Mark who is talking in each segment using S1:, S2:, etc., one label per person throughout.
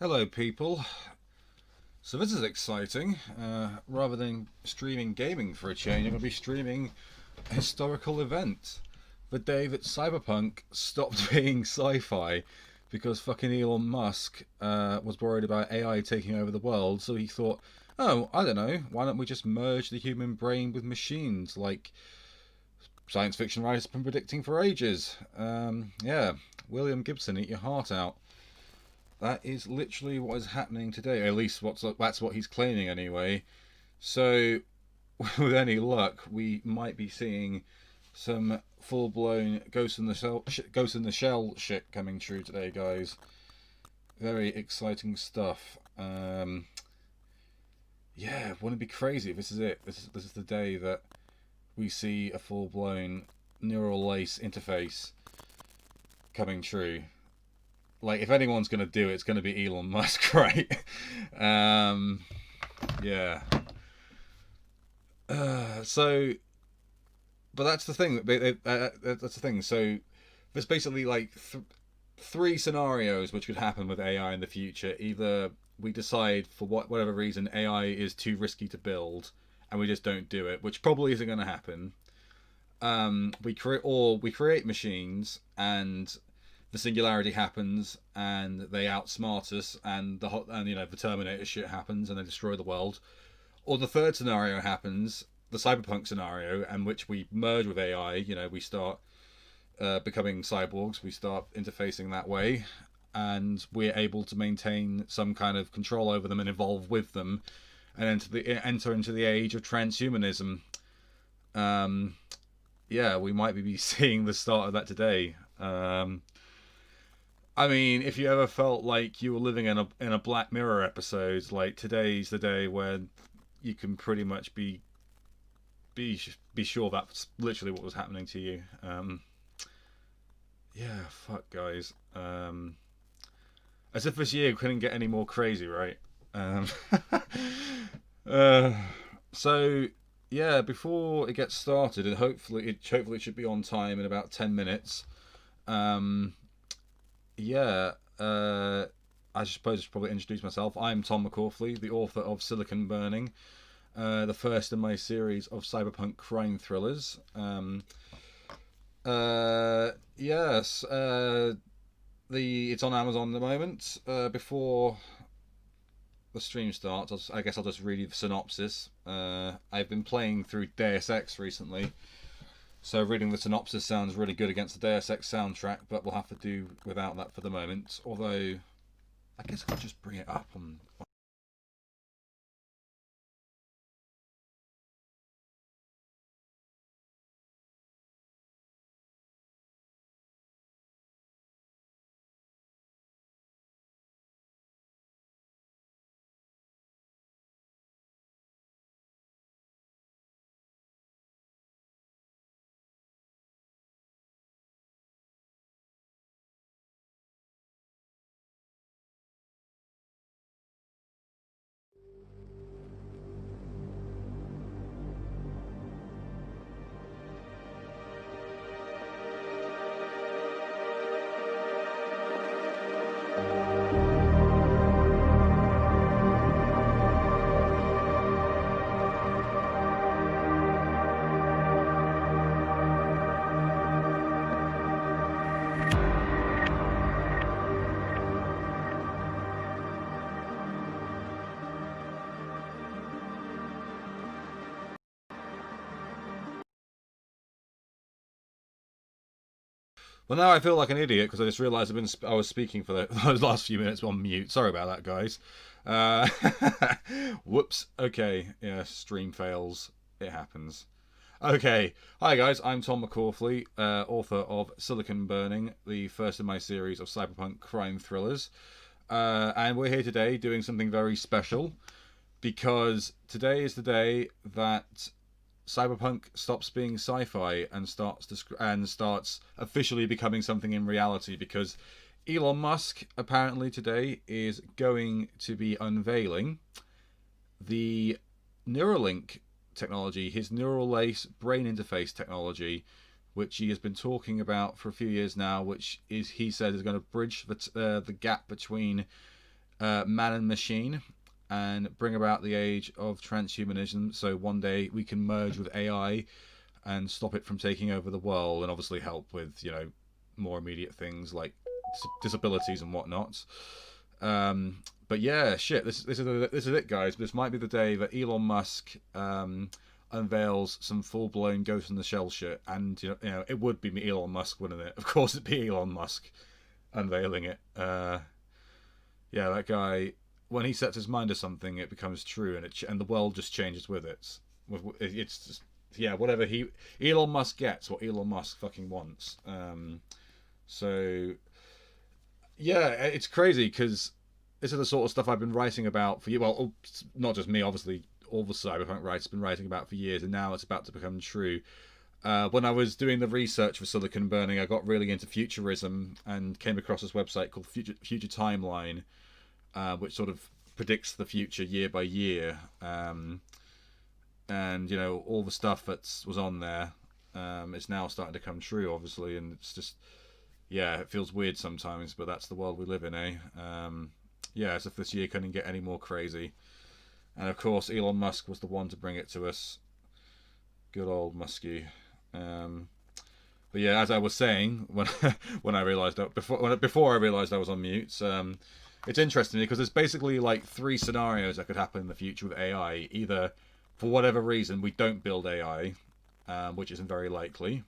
S1: Hello, people. So this is exciting. Rather than streaming gaming for a change, I'm going to be streaming a historical event. The day that Cyberpunk stopped being sci-fi because fucking Elon Musk was worried about AI taking over the world, so he thought, oh, I don't know, why don't we just merge the human brain with machines like science fiction writers have been predicting for ages? Yeah, William Gibson, eat your heart out. That is literally what is happening today. At least that's what he's claiming anyway. So, with any luck, we might be seeing some full-blown Ghost in the Shell shit coming true today, guys. Very exciting stuff. Yeah, wouldn't it be crazy if this is it? This is the day that we see a full-blown neural lace interface coming true. Like, if anyone's going to do it, it's going to be Elon Musk, right? um, yeah. So, but that's the thing. That's the thing. So, there's basically like three scenarios which could happen with AI in the future. Either we decide for whatever reason AI is too risky to build, and we just don't do it, which probably isn't going to happen. We create machines and the singularity happens and they outsmart us and the Terminator shit happens and they destroy the world. Or the third scenario happens, the cyberpunk scenario, in which we merge with AI. We start becoming cyborgs, we start interfacing that way, and we're able to maintain some kind of control over them and evolve with them, and enter into the age of transhumanism. Um, yeah, we might be seeing the start of that today. I mean, if you ever felt like you were living in a Black Mirror episode, like today's the day when you can pretty much be be sure that's literally what was happening to you. Yeah, fuck, guys. As if this year couldn't get any more crazy, right? Um, uh, so yeah, before it gets started, and hopefully it should be on time in about 10 minutes. Um, yeah, I suppose I should probably introduce myself. I'm Tom McCaughley, the author of Silicon Burning, the first in my series of cyberpunk crime thrillers. Yes, it's on Amazon at the moment. Before the stream starts, I guess I'll just read you the synopsis. I've been playing through Deus Ex recently, so reading the synopsis sounds really good against the Deus Ex soundtrack, but we'll have to do without that for the moment. Although, I guess I could just bring it up on. Well, now I feel like an idiot because I just realised I was speaking for those last few minutes on mute. Sorry about that, guys. Uh, Whoops. Okay, yeah, stream fails. It happens. Okay, hi guys. I'm Tom McCauley, author of Silicon Burning, the first in my series of cyberpunk crime thrillers, and we're here today doing something very special because today is the day that cyberpunk stops being sci-fi and starts officially becoming something in reality, because Elon Musk apparently today is going to be unveiling the Neuralink technology, his neural lace brain interface technology, which he has been talking about for a few years now, which is, he said, is going to bridge the gap between man and machine, and bring about the age of transhumanism. So one day we can merge with AI and stop it from taking over the world, and obviously help with more immediate things like disabilities and whatnot. But yeah, shit. This is it, guys. This might be the day that Elon Musk unveils some full blown Ghost in the Shell shit, and it would be Elon Musk, wouldn't it? Of course, it'd be Elon Musk unveiling it. Yeah, that guy. When he sets his mind to something, it becomes true, and the world just changes with it. It's just, yeah, whatever Elon Musk gets, what Elon Musk fucking wants. So yeah, it's crazy because this is the sort of stuff I've been writing about for you. Well, not just me, obviously. All the cyberpunk writers have been writing about for years, and now it's about to become true. When I was doing the research for Silicon Burning, I got really into futurism and came across this website called Future Timeline, which sort of predicts the future year by year. And all the stuff that was on there is now starting to come true, obviously, and it's just, yeah, it feels weird sometimes, but that's the world we live in, eh? Yeah, as if this year couldn't get any more crazy. And of course, Elon Musk was the one to bring it to us. Good old Muskie. But yeah, as I was saying, when I realised that before I realised I was on mute, it's interesting because there's basically like three scenarios that could happen in the future with AI. Either for whatever reason we don't build AI, which isn't very likely.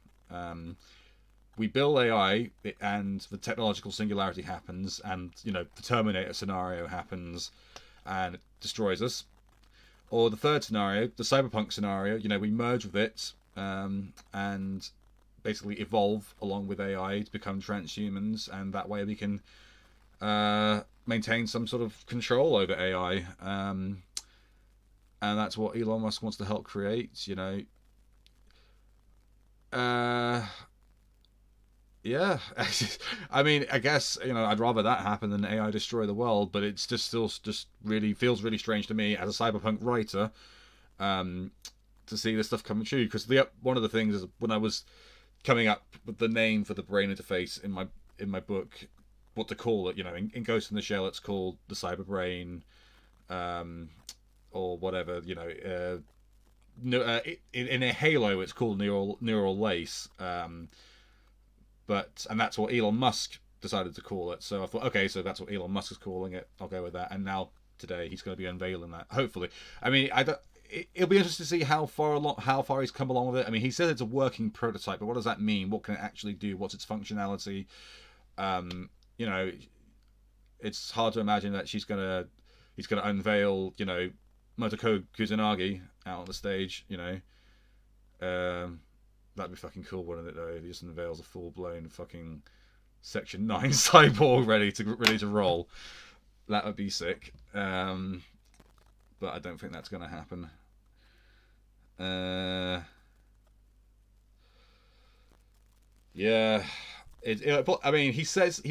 S1: We build AI and the technological singularity happens, and the Terminator scenario happens and it destroys us. Or the third scenario, the cyberpunk scenario, we merge with it and basically evolve along with AI to become transhumans, and that way we can maintain some sort of control over AI. And that's what Elon Musk wants to help create, Yeah, I mean, I guess I'd rather that happen than AI destroy the world, but it's just still just really feels really strange to me as a cyberpunk writer to see this stuff coming true. Because one of the things is when I was coming up with the name for the brain interface in my book, what to call it, in Ghost in the Shell, it's called the cyber brain, or whatever, in a Halo, it's called neural lace. And that's what Elon Musk decided to call it. So I thought, okay, so that's what Elon Musk is calling it. I'll go with that. And now today he's going to be unveiling that. Hopefully, I mean, it'll be interesting to see how far he's come along with it. I mean, he said it's a working prototype, but what does that mean? What can it actually do? What's its functionality? It's hard to imagine that he's gonna unveil, Motoko Kusanagi out on the stage. That'd be fucking cool, wouldn't it? Though, if he just unveils a full-blown fucking Section 9 cyborg ready to roll, that would be sick. But I don't think that's going to happen. Yeah, I mean, he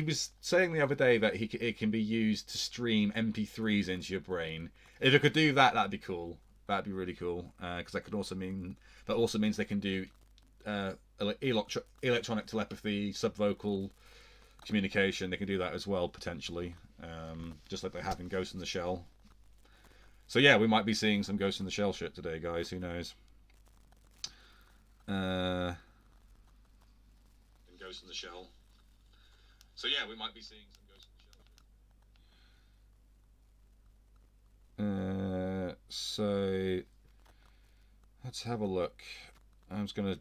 S1: was saying the other day that it can be used to stream MP3s into your brain. If it could do that, that'd be cool. That'd be really cool. Because that also means they can do electronic telepathy, subvocal communication. They can do that as well, potentially, just like they have in Ghost in the Shell. So yeah, we might be seeing some Ghost in the Shell shit today, guys. Who knows? In Ghost in the Shell. So yeah, we might be seeing some Ghost in the Shell. So let's have a look. I'm just gonna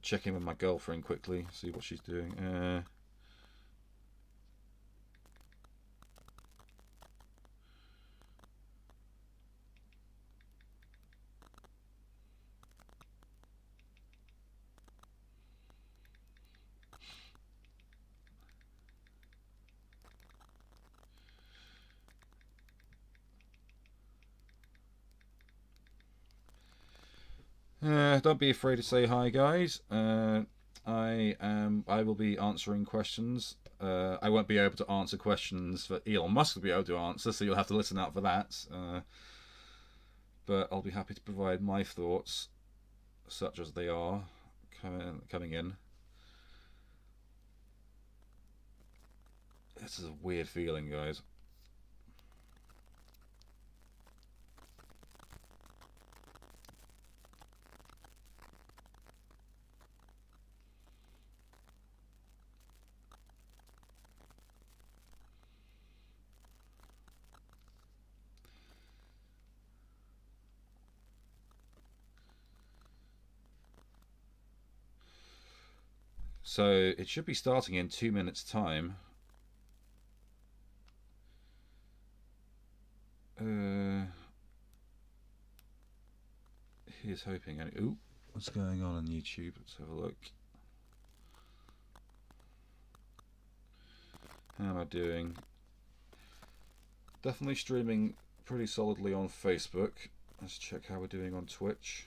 S1: check in with my girlfriend quickly, see what she's doing. Don't be afraid to say hi, guys. I will be answering questions. I won't be able to answer questions that Elon Musk will be able to answer, so you'll have to listen out for that. But I'll be happy to provide my thoughts, such as they are, coming in. This is a weird feeling, guys. So it should be starting in 2 minutes time. Here's hoping. Ooh, what's going on YouTube? Let's have a look. How am I doing? Definitely streaming pretty solidly on Facebook. Let's check how we're doing on Twitch.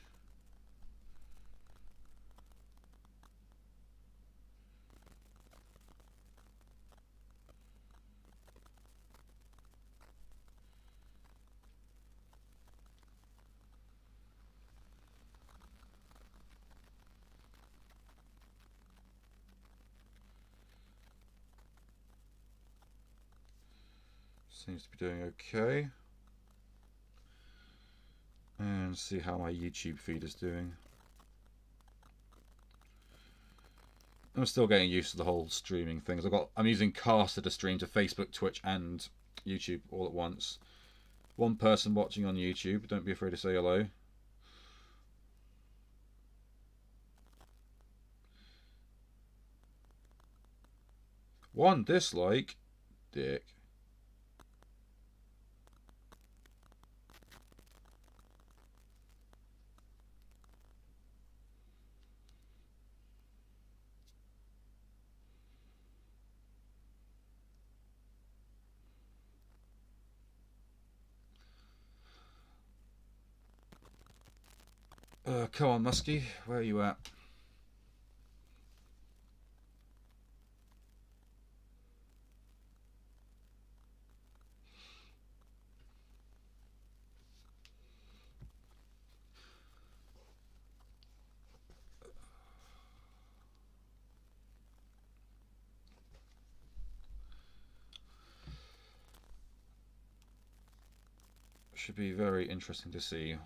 S1: Seems to be doing okay. And see how my YouTube feed is doing. I'm still getting used to the whole streaming things. I'm using Caster to stream to Facebook, Twitch, and YouTube all at once. One person watching on YouTube. Don't be afraid to say hello. One dislike, dick. Come on, Muskie, where are you at? Should be very interesting to see.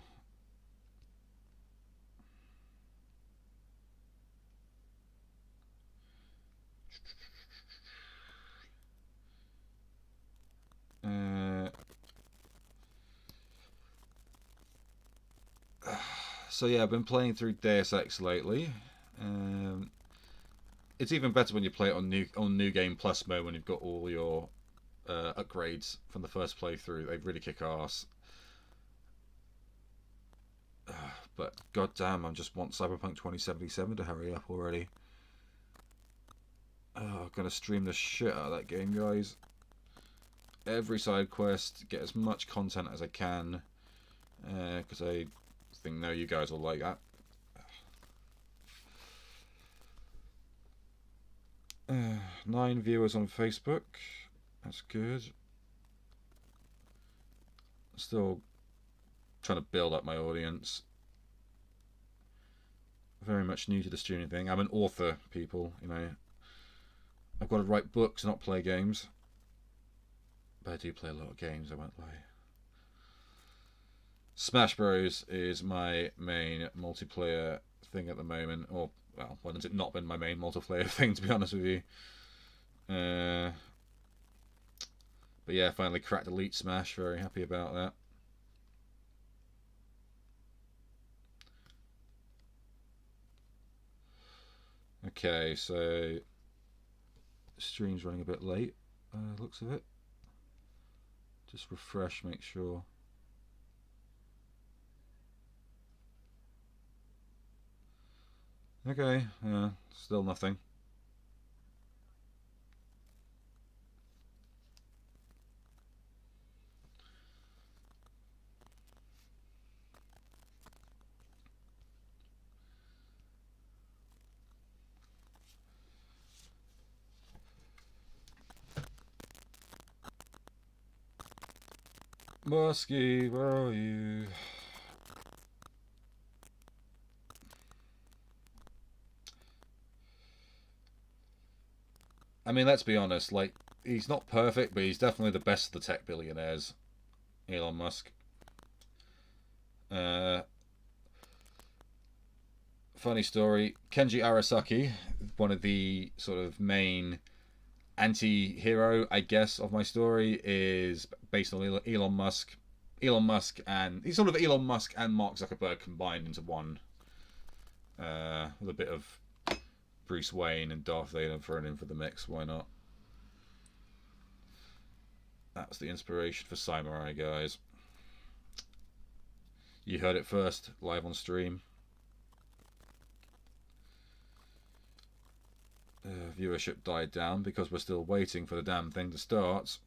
S1: So yeah, I've been playing through Deus Ex lately. It's even better when you play it on New Game Plus mode when you've got all your upgrades from the first playthrough. They really kick ass. But goddamn, I just want Cyberpunk 2077 to hurry up already. I'm gonna stream the shit out of that game, guys. Every side quest, get as much content as I can, because I think you guys will like that. 9 viewers on Facebook. That's good. Still trying to build up my audience. Very much new to the streaming thing. I'm an author, people. You know, I've got to write books, not play games. But I do play a lot of games, I won't lie. Smash Bros is my main multiplayer thing at the moment. Or, well, when has it not been my main multiplayer thing, to be honest with you? But yeah, finally cracked Elite Smash. Very happy about that. Okay, so stream's running a bit late, looks of it. Just refresh, make sure. Okay, still nothing. Muskie, where are you? I mean, let's be honest, like, he's not perfect, but he's definitely the best of the tech billionaires. Elon Musk. Funny story, Kenji Arasaki, one of the sort of main anti-hero, I guess, of my story, is based on Elon Musk. And he's sort of Elon Musk and Mark Zuckerberg combined into one, with a bit of Bruce Wayne and Darth Vader thrown in for the mix. Why not? That's the inspiration for Samurai, guys. You heard it first, live on stream. Viewership died down because we're still waiting for the damn thing to start.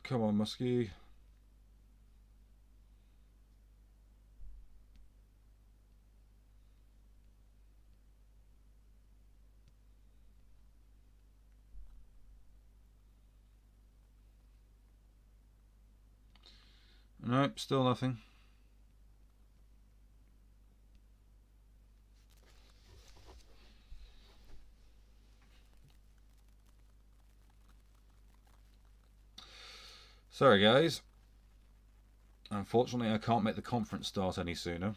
S1: Come on, Muskie. Nope, still nothing. Sorry, guys. Unfortunately, I can't make the conference start any sooner.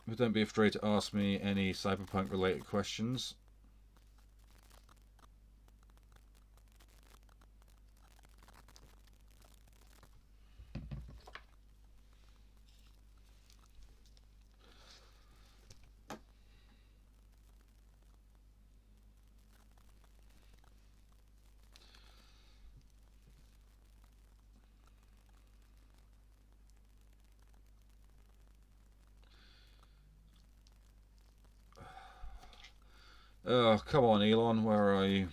S1: But don't be afraid to ask me any Cyberpunk related questions. Oh, come on, Elon, where are you?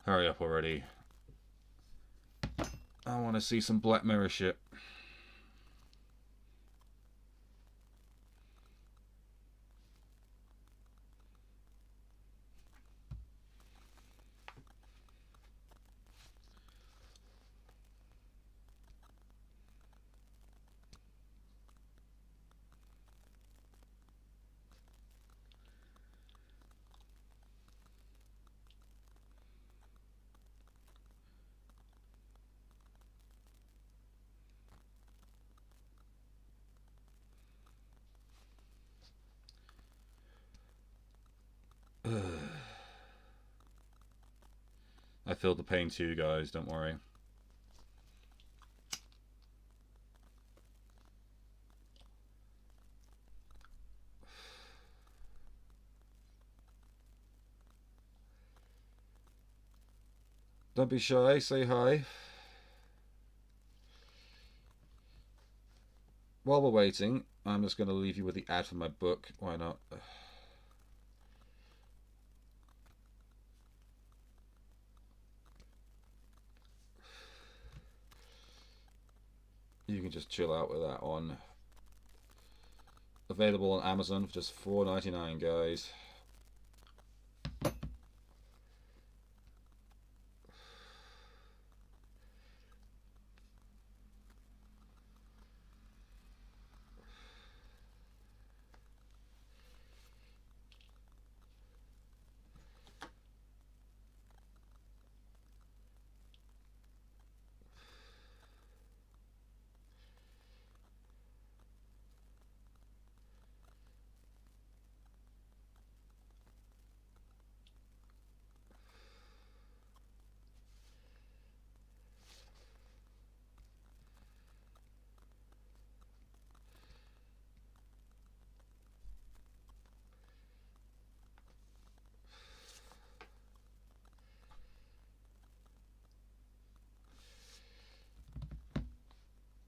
S1: Hurry up already. I want to see some Black Mirror shit. I feel the pain too, guys, don't worry. Don't be shy, say hi. While we're waiting, I'm just going to leave you with the ad for my book. Why not? You can just chill out with that one. Available on Amazon for just $4.99, guys.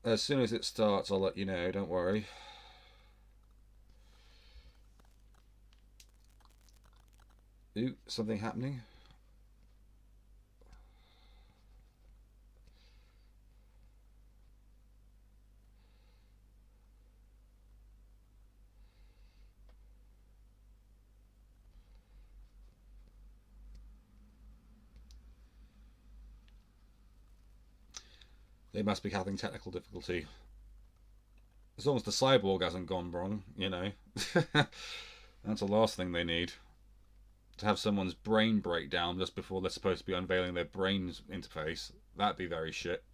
S1: As soon as it starts, I'll let you know, don't worry. Ooh, something happening? They must be having technical difficulty. As long as the cyborg hasn't gone wrong, you know. That's the last thing they need. To have someone's brain break down just before they're supposed to be unveiling their brain's interface. That'd be very shit.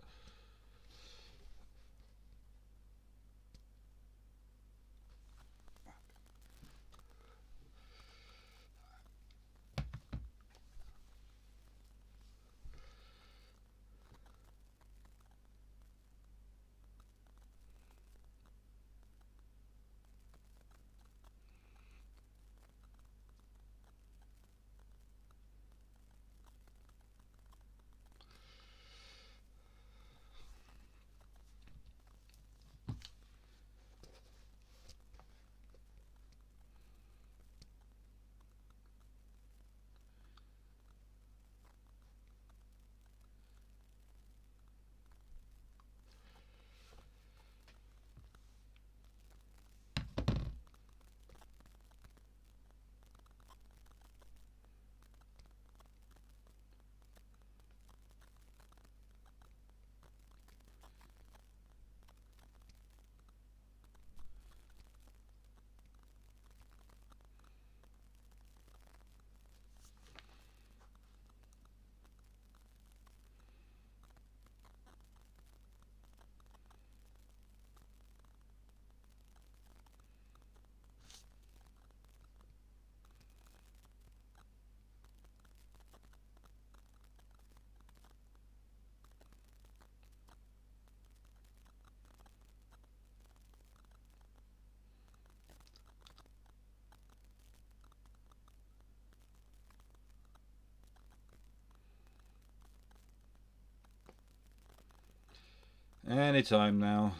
S1: Anytime now.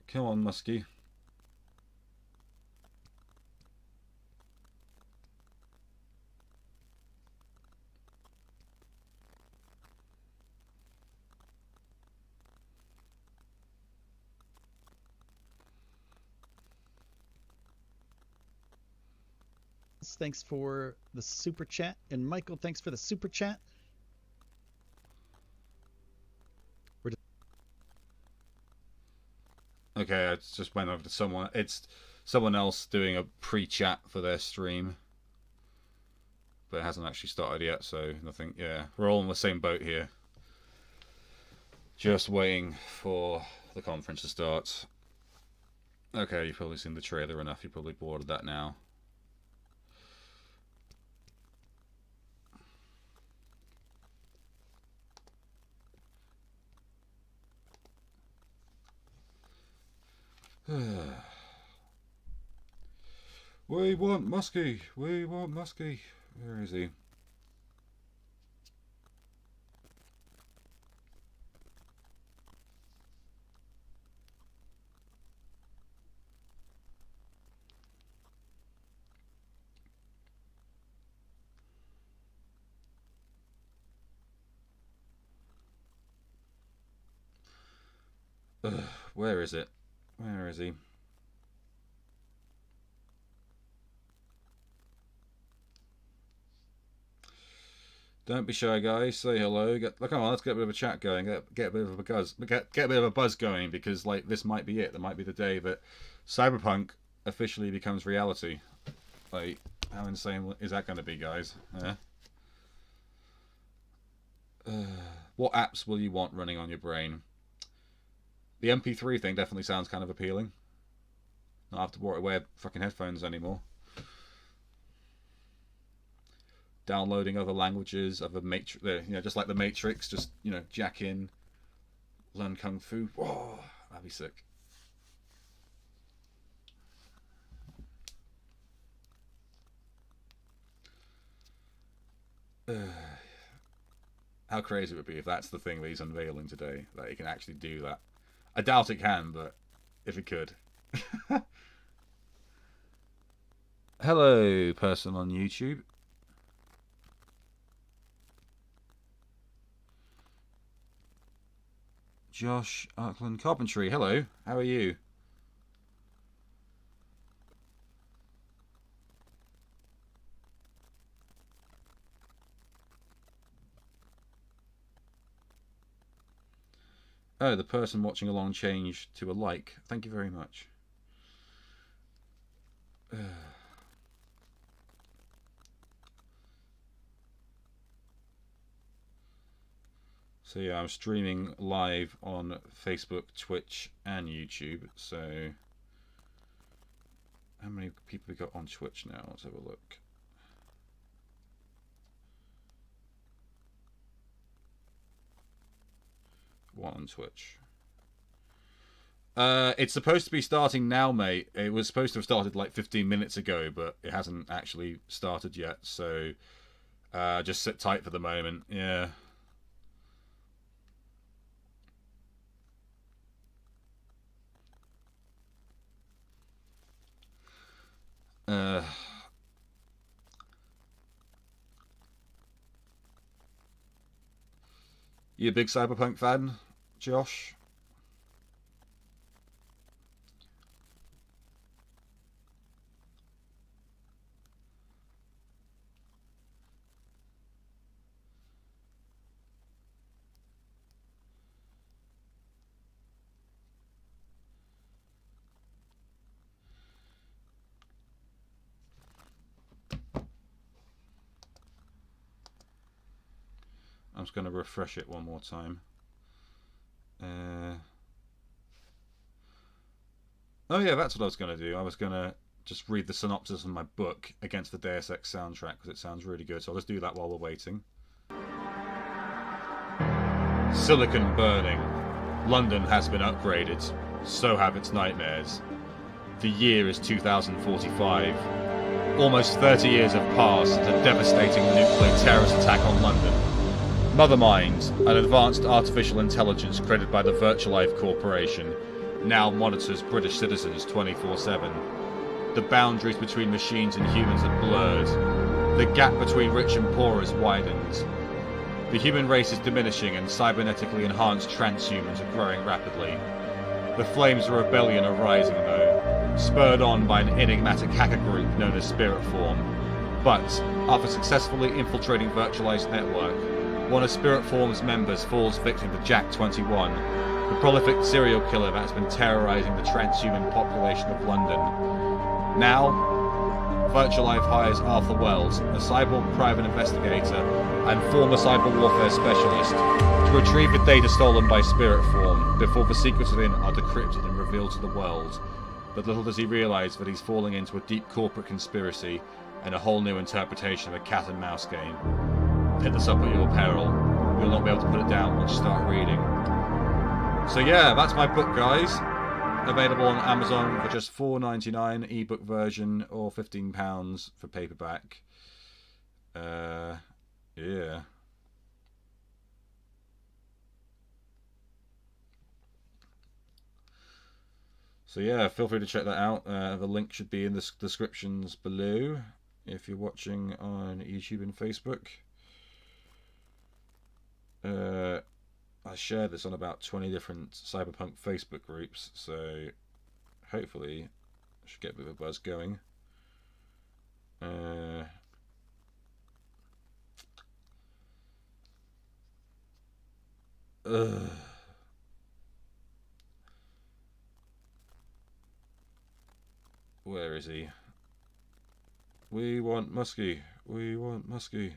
S1: Come on, Muskie.
S2: Thanks for the super chat. And Michael, thanks for the super chat.
S1: Okay, I just went over to someone. It's someone else doing a pre-chat for their stream. But it hasn't actually started yet, so nothing. Yeah, we're all in the same boat here. Just waiting for the conference to start. Okay, you've probably seen the trailer enough. You're probably bored of that now. We want Muskie. We want Muskie. Where is he? Where is it? Where is he? Don't be shy, guys. Say hello. Come on, let's get a bit of a chat going. Get a bit of a buzz. Get a bit of a buzz going, because like this might be it. That might be the day that Cyberpunk officially becomes reality. Like, how insane is that going to be, guys? Yeah. What apps will you want running on your brain? The MP3 thing definitely sounds kind of appealing. Not have to wear fucking headphones anymore. Downloading other languages, other Matrix, just like the Matrix, just jack in, learn kung fu. Whoa, that'd be sick. How crazy it would be if that's the thing that he's unveiling today, that he can actually do that. I doubt it can, but if it could. Hello, person on YouTube. Josh Arkland Carpentry, hello. How are you? Oh, the person watching along changed to a like. Thank you very much. So yeah, I'm streaming live on Facebook, Twitch, and YouTube. So how many people we got on Twitch now? Let's have a look. One on Twitch. It's supposed to be starting now, mate. It was supposed to have started like 15 minutes ago, but it hasn't actually started yet. So just sit tight for the moment. Yeah. You a big Cyberpunk fan, Josh? I'm just going to refresh it one more time. Oh yeah, that's what I was going to do. I was going to just read the synopsis of my book against the Deus Ex soundtrack because it sounds really good. So I'll just do that while we're waiting. Silicon burning. London has been upgraded. So have its nightmares. The year is 2045. Almost 30 years have passed since a devastating nuclear terrorist attack on London. Mothermind, an advanced artificial intelligence created by the Virtualife Corporation, now monitors British citizens 24/7. The boundaries between machines and humans are blurred. The gap between rich and poor is widened. The human race is diminishing and cybernetically enhanced transhumans are growing rapidly. The flames of rebellion are rising though, spurred on by an enigmatic hacker group known as Spiritform. But, after successfully infiltrating Virtualized network, one of Spiritform's members falls victim to Jack 21, the prolific serial killer that has been terrorizing the transhuman population of London. Now, Virtualife hires Arthur Wells, a cyborg private investigator and former cyber warfare specialist, to retrieve the data stolen by Spiritform before the secrets within are decrypted and revealed to the world. But little does he realize that he's falling into a deep corporate conspiracy and a whole new interpretation of a cat and mouse game. Pick this up at your peril. You'll not be able to put it down once you start reading. So yeah, that's my book, guys. Available on Amazon for just $4.99 ebook version or £15 for paperback. Yeah. So yeah, feel free to check that out. The link should be in the descriptions below if you're watching on YouTube and Facebook. I share this on about 20 different Cyberpunk Facebook groups, so hopefully I should get a bit of a buzz going. Where is he? We want Muskie. We want Muskie.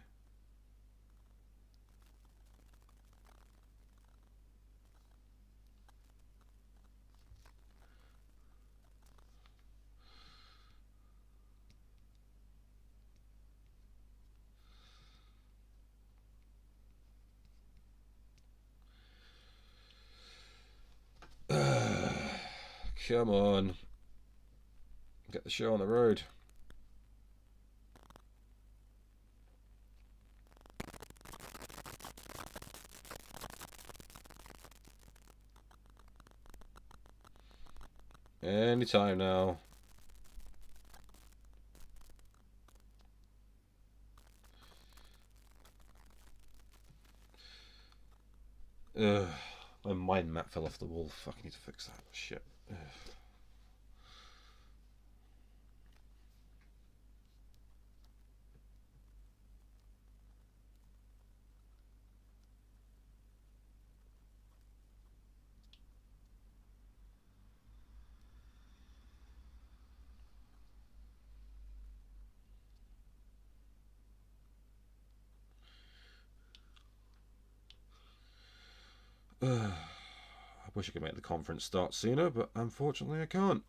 S1: Come on. Get the show on the road. Anytime now. My mind map fell off the wall. Fuck, I need to fix that. Shit. I wish I could make the conference start sooner, but unfortunately I can't.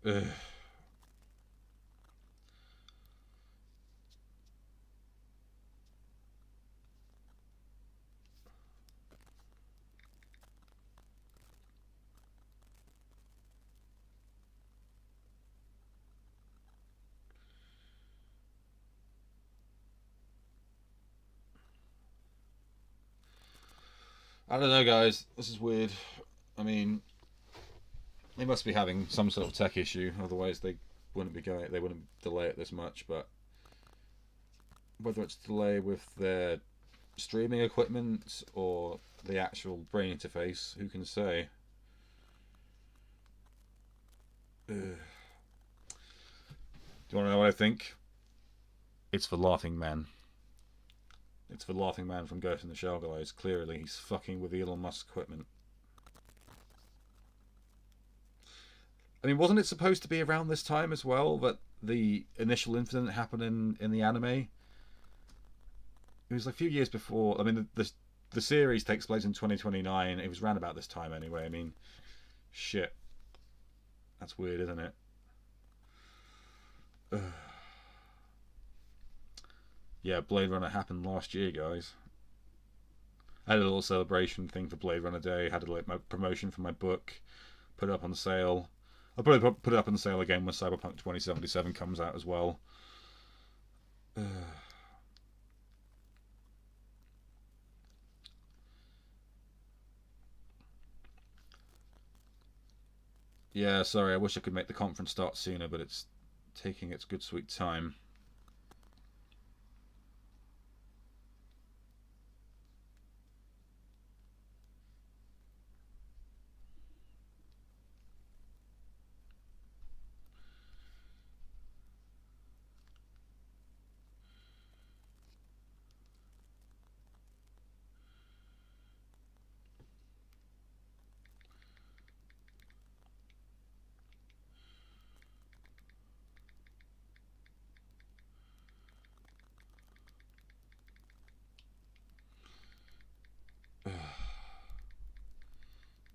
S1: Ugh. I don't know, guys. This is weird. I mean, they must be having some sort of tech issue, otherwise they wouldn't be going. They wouldn't delay it this much. But whether it's delay with their streaming equipment or the actual brain interface, who can say? Ugh. Do you want to know what I think? It's the laughing man. It's the laughing man from Ghost in the Shell, guys. Clearly, he's fucking with Elon Musk equipment. I mean, wasn't it supposed to be around this time as well that the initial incident happened in the anime? It was a few years before. I mean, the series takes place in 2029. It was around about this time anyway. I mean, shit. That's weird, isn't it? Ugh. Yeah, Blade Runner happened last year, guys. I had a little celebration thing for Blade Runner Day. Had my promotion for my book. Put it up on sale. I'll probably put it up on sale again when Cyberpunk 2077 comes out as well. Yeah, sorry, I wish I could make the conference start sooner, but it's taking its good sweet time.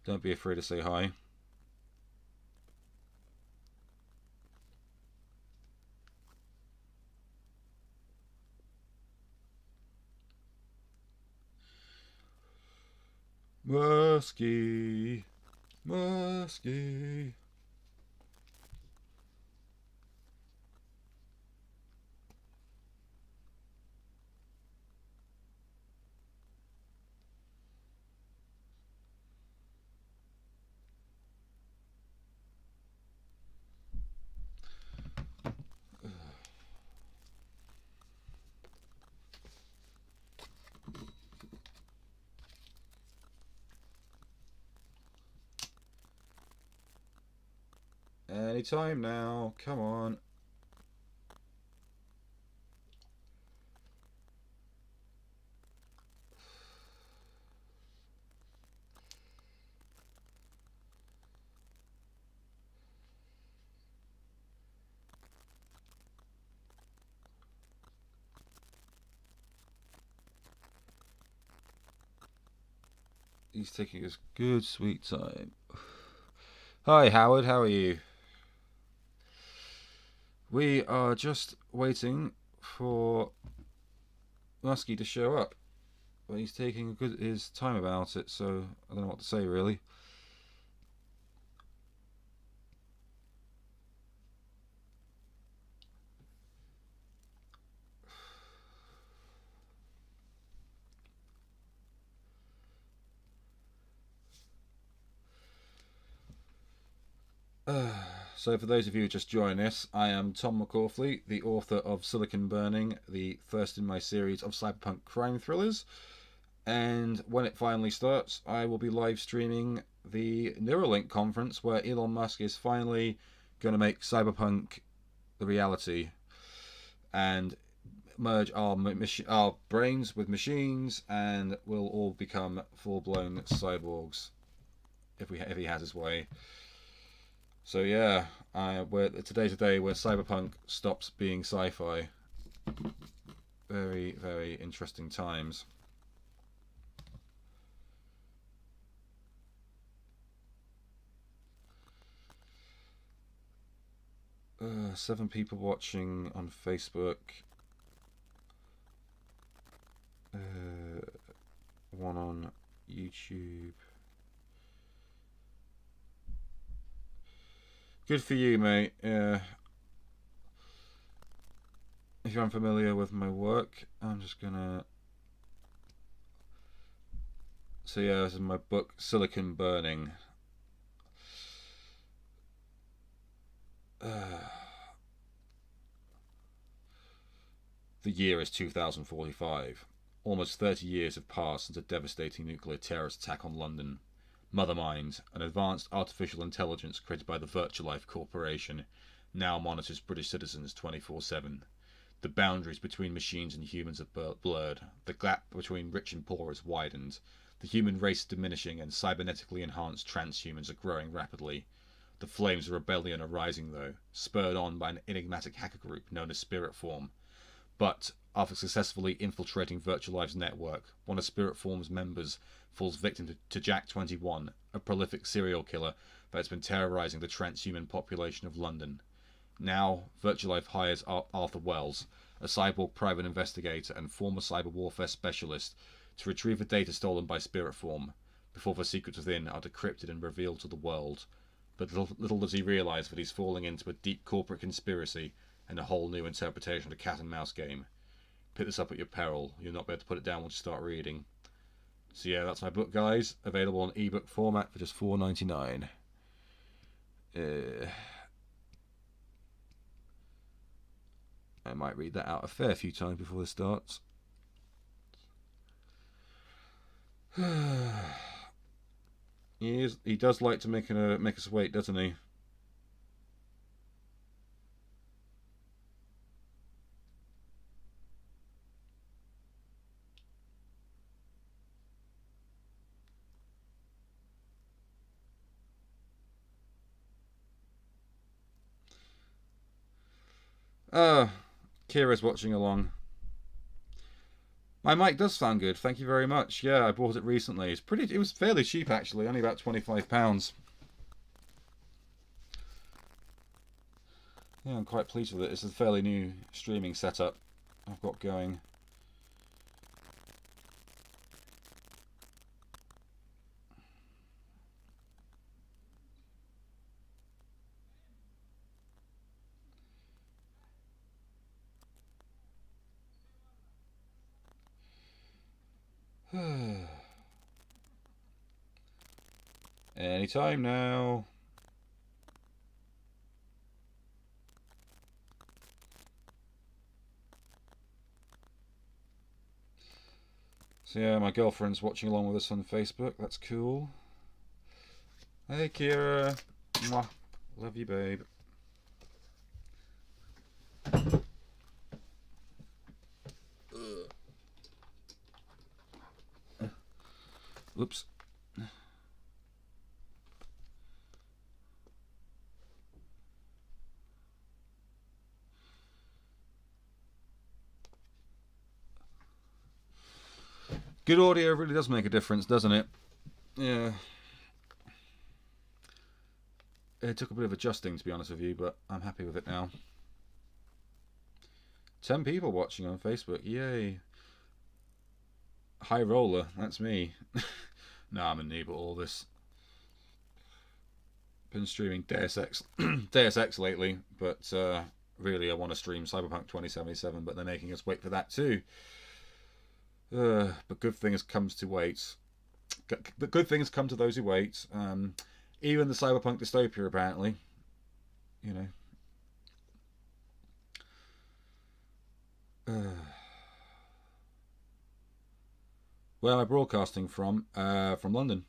S1: Don't be afraid to say hi. Musky. Musky. Anytime now. Come on. He's taking his good sweet time. Hi, Howard. How are you? We are just waiting for Muskie to show up. But he's taking his time about it, so I don't know what to say, really. So for those of you who just joined us, I am Tom McCaughley, the author of Silicon Burning, the first in my series of cyberpunk crime thrillers. And when it finally starts, I will be live streaming the Neuralink conference where Elon Musk is finally going to make Cyberpunk the reality and merge our brains with machines, and we'll all become full-blown cyborgs if he has his way. So yeah, today's a day where Cyberpunk stops being sci-fi. Very, very interesting times. Seven people watching on Facebook. One on YouTube. Good for you, mate. If you're unfamiliar with my work, I'm just gonna... So yeah, this is my book, Silicon Burning. The year is 2045. Almost 30 years have passed since a devastating nuclear terrorist attack on London. Mothermind, an advanced artificial intelligence created by the Virtualife Corporation, now monitors British citizens 24/7. The boundaries between machines and humans have blurred. The gap between rich and poor has widened. The human race is diminishing, and cybernetically enhanced transhumans are growing rapidly. The flames of rebellion are rising, though, spurred on by an enigmatic hacker group known as Spirit Form. But after successfully infiltrating Virtualife's network, one of Spirit Form's members falls victim to Jack 21, a prolific serial killer that's been terrorizing the transhuman population of London. Now, Virtualife hires Arthur Wells, a cyborg private investigator and former cyber warfare specialist, to retrieve the data stolen by Spirit Form, before the secrets within are decrypted and revealed to the world. But little does he realise that he's falling into a deep corporate conspiracy and a whole new interpretation of the cat and mouse game. Pick this up at your peril. You'll not be able to put it down once you start reading. So yeah, that's my book, guys. Available on ebook format for just $4.99. I might read that out a fair few times before this starts. He does like to make us wait, doesn't he? Kira's watching along. My mic does sound good, thank you very much. Yeah, I bought it recently. It was fairly cheap actually, only about £25. Yeah, I'm quite pleased with it. It's a fairly new streaming setup I've got going. Anytime now. So yeah, my girlfriend's watching along with us on Facebook. That's cool. Hey Kira. Mwah. Love you, babe. Oops. Good audio really does make a difference, doesn't it? Yeah. It took a bit of adjusting, to be honest with you, but I'm happy with it now. 10 people watching on Facebook. Yay. High roller. That's me. No, I'm a noob at all this. Been streaming Deus Ex, Deus Ex lately, but really I want to stream Cyberpunk 2077, but they're making us wait for that too. But good things comes to wait. But good things come to those who wait. Even the Cyberpunk dystopia, apparently. You know. Where am I broadcasting from? From London.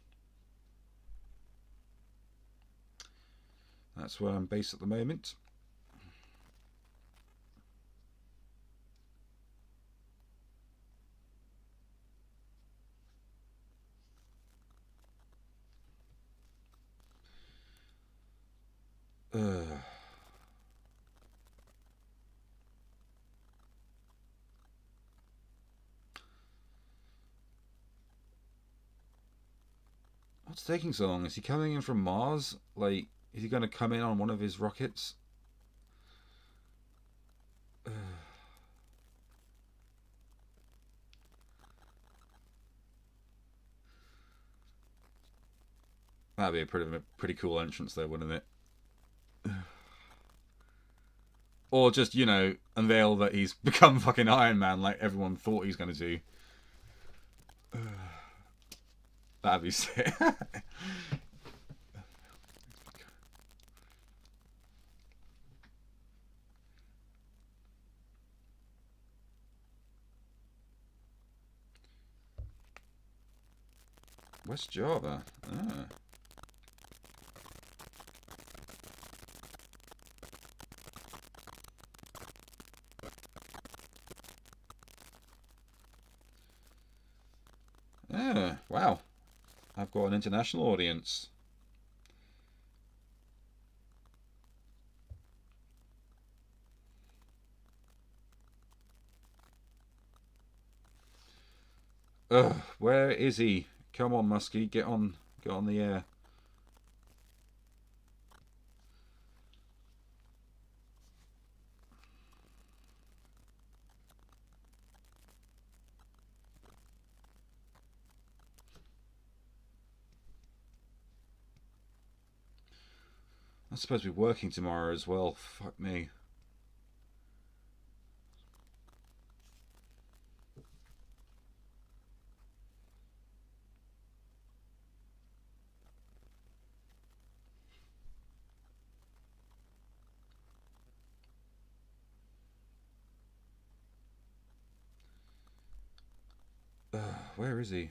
S1: That's where I'm based at the moment. What's taking so long? Is he coming in from Mars? Like, is he going to come in on one of his rockets? That'd be a pretty cool entrance there, wouldn't it? Or just, you know, unveil that he's become fucking Iron Man like everyone thought he was going to do. That'd be sick. West Java. Ah. Ah, wow. I've got an international audience. Ugh, where is he? Come on, Muskie, get on the air. I'm supposed to be working tomorrow as well. Fuck me. Where is he?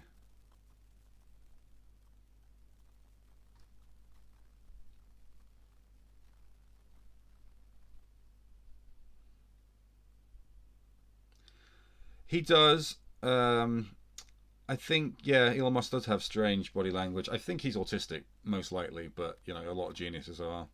S1: He does. I think, yeah, Elon Musk does have strange body language. I think he's autistic, most likely, but, you know, a lot of geniuses are.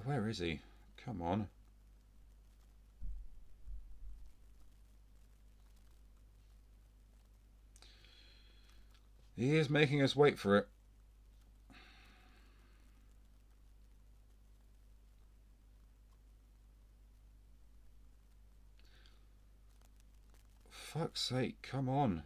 S1: Where is he? Come on. He is making us wait for it. Fuck's sake, come on.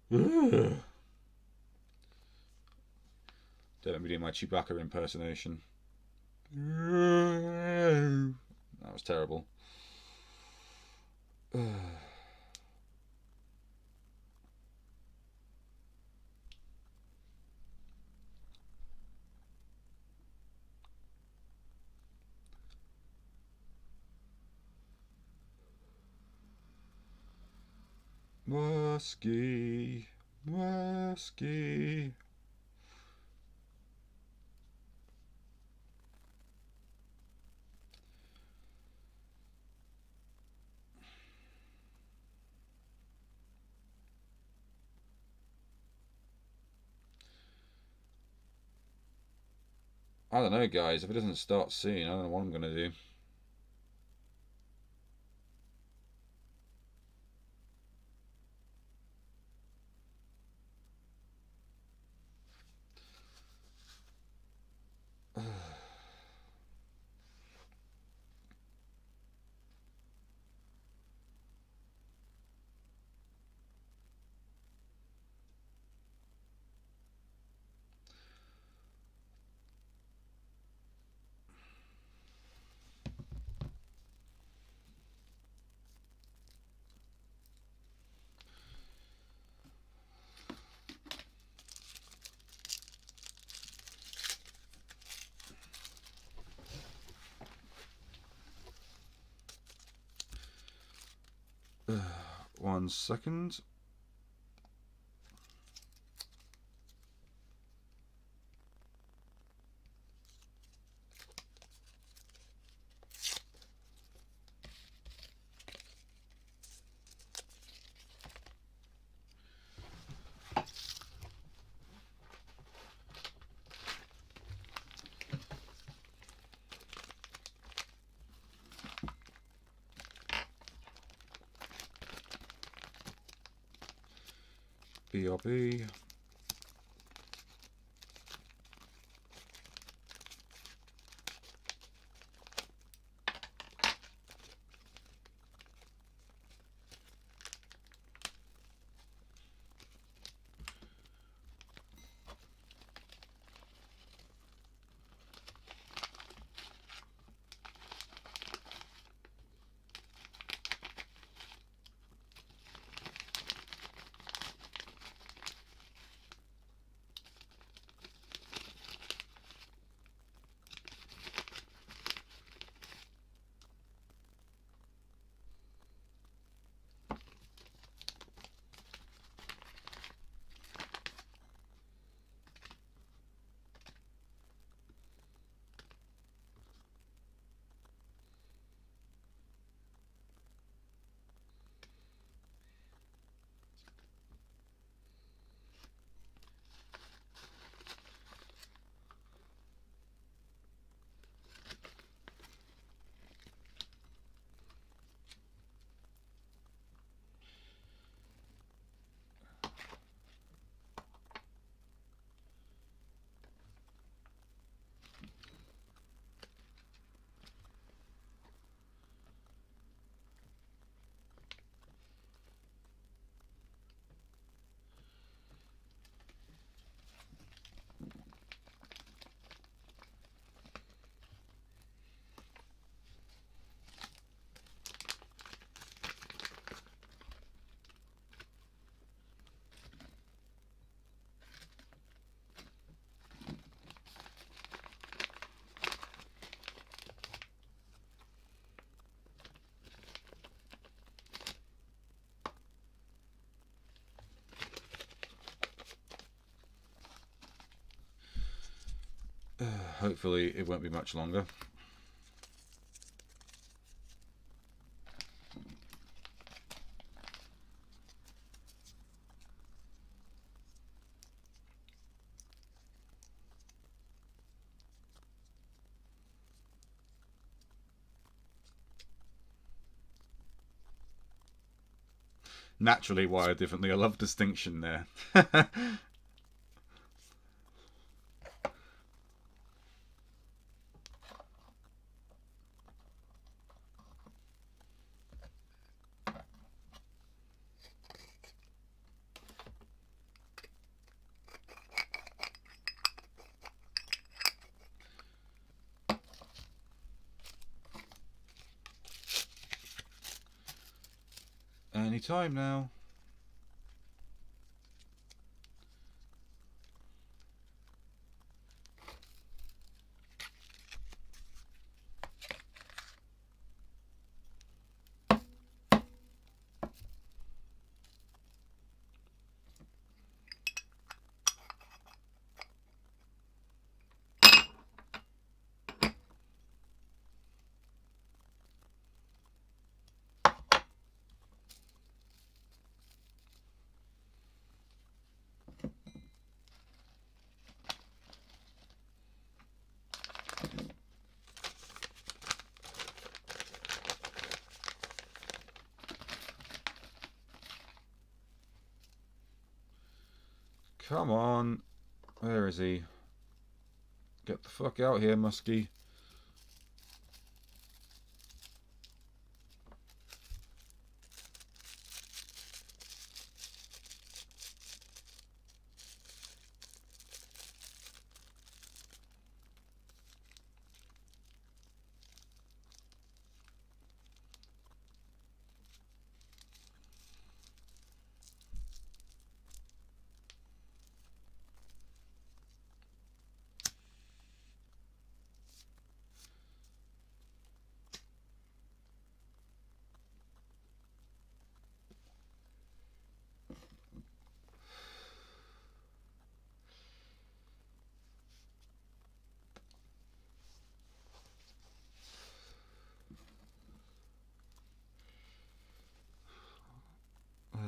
S1: Don't let me do my Chewbacca impersonation. That was terrible. Musky, Musky. I don't know, guys. If it doesn't start soon, I don't know what I'm going to do. 1 second. BRB. Hopefully it won't be much longer. Naturally wired differently. I love distinction there. Any time now. Come on. Where is he? Get the fuck out here, Muskie.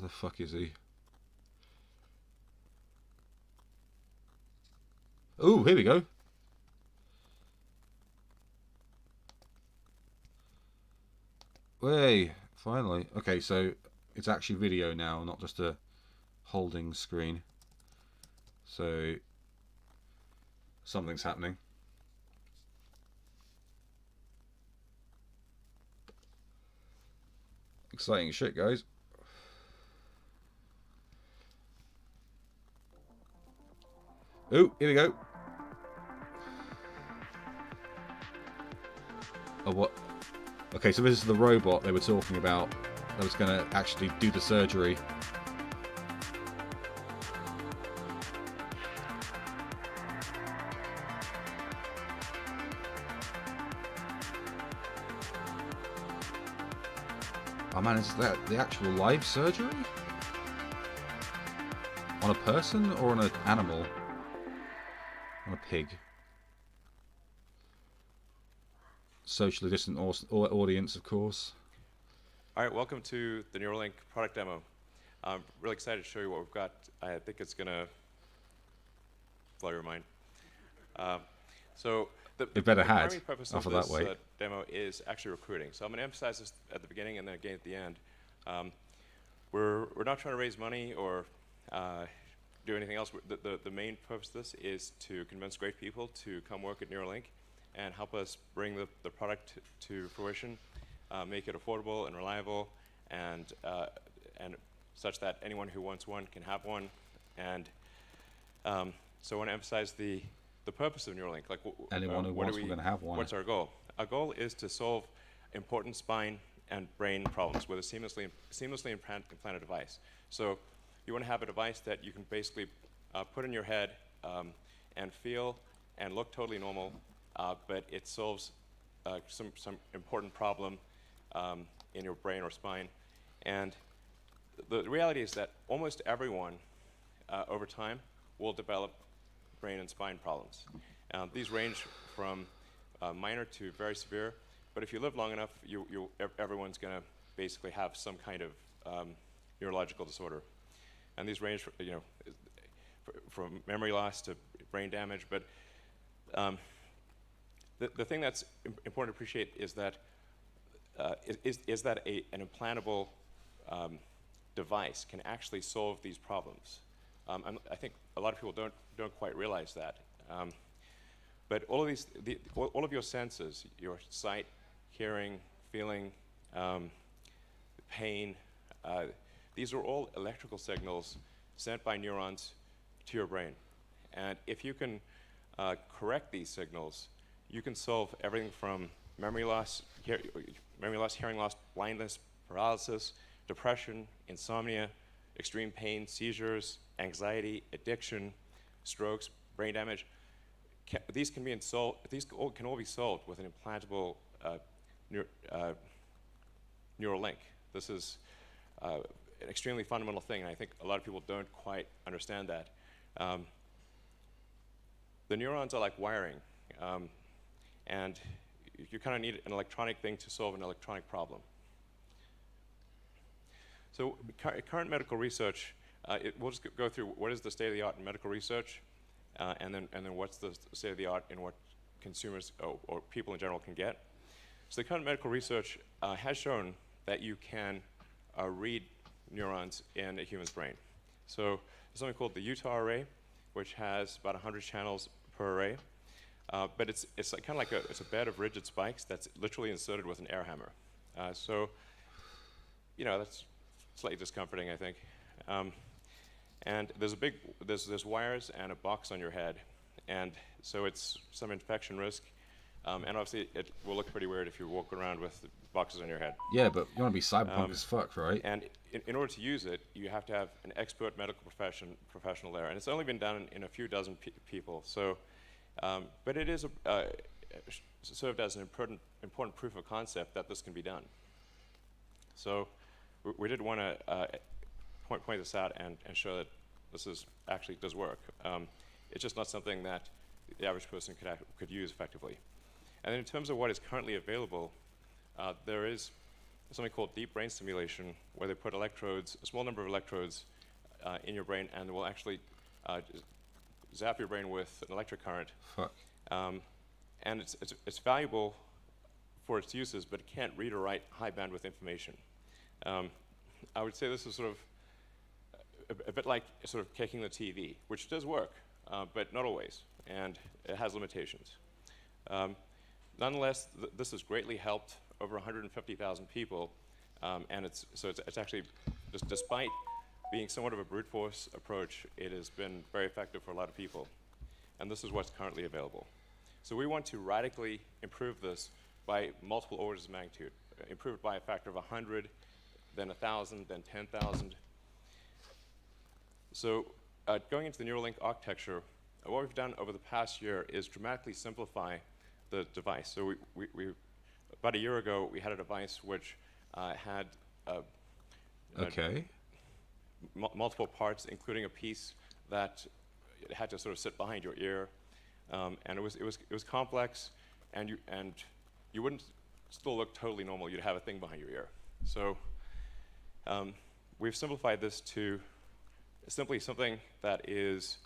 S1: the fuck is he? Oh, here we go. Way, finally. Okay, so it's actually video now, not just a holding screen. So something's happening. Exciting shit, guys. Oh, here we go. Oh, what? Okay, so this is the robot they were talking about that was going to actually do the surgery. Oh man, is that the actual live surgery? On a person or on an animal? On a pig? Socially distant audience, of course.
S3: All right, welcome to the Neuralink product demo. I'm really excited to show you what we've got. I think it's going to blow your mind. The primary purpose of this demo is actually recruiting. So I'm going to emphasize this at the beginning and then again at the end. We're not trying to raise money or do anything else. The main purpose of this is to convince great people to come work at Neuralink and help us bring the product to fruition, make it affordable and reliable, and such that anyone who wants one can have one. And so I want to emphasize the purpose of Neuralink. Like,
S1: anyone who wants, we're going to have one.
S3: What's our goal? Our goal is to solve important spine and brain problems with a seamlessly implanted device. So you want to have a device that you can basically put in your head and feel and look totally normal, but it solves some important problem in your brain or spine. And the reality is that almost everyone over time will develop brain and spine problems. These range from minor to very severe, but if you live long enough, everyone's going to basically have some kind of neurological disorder. And these range from memory loss to brain damage, but the thing that's important to appreciate is that an implantable device can actually solve these problems. I think a lot of people don't quite realize that. But all of your senses, your sight, hearing, feeling, pain, these are all electrical signals sent by neurons to your brain. And if you can correct these signals, you can solve everything from memory loss, hearing loss, blindness, paralysis, depression, insomnia, extreme pain, seizures, anxiety, addiction, strokes, brain damage. These can all be solved with an implantable neural link. This is an extremely fundamental thing, and I think a lot of people don't quite understand that. The neurons are like wiring, and you kind of need an electronic thing to solve an electronic problem. So current medical research, we'll just go through what is the state of the art in medical research, and then what's the state of the art in what consumers or people in general can get. So the current medical research has shown that you can read neurons in a human's brain. So there's something called the Utah array, which has about 100 channels per array. But it's like, kind of like it's a bed of rigid spikes that's literally inserted with an air hammer. So, that's slightly discomforting, I think. And there's wires and a box on your head, and so it's some infection risk. And obviously, it will look pretty weird if you walk around with boxes on your head.
S1: Yeah, but you want to be cyberpunk as fuck, right?
S3: And in order to use it, you have to have an expert medical professional there, and it's only been done in a few dozen people. So, but it is served as an important proof of concept that this can be done. So, we did want to point this out and show that this actually does work. It's just not something that the average person could use effectively. And then in terms of what is currently available, there is something called deep brain stimulation, where they put electrodes, a small number of electrodes, in your brain, and will actually zap your brain with an electric current.
S1: Fuck.
S3: And it's valuable for its uses, but it can't read or write high bandwidth information. I would say this is sort of a bit like sort of kicking the TV, which does work, but not always, and it has limitations. Nonetheless, this has greatly helped over 150,000 people, and it's actually, despite being somewhat of a brute force approach, it has been very effective for a lot of people, and this is what's currently available. So we want to radically improve this by multiple orders of magnitude, improve it by a factor of 100, then 1,000, then 10,000. So going into the Neuralink architecture, what we've done over the past year is dramatically simplify the device. So we about a year ago, we had a device which had multiple parts, including a piece that had to sort of sit behind your ear, and it was complex, and you wouldn't still look totally normal. You'd have a thing behind your ear. So we've simplified this to simply something that is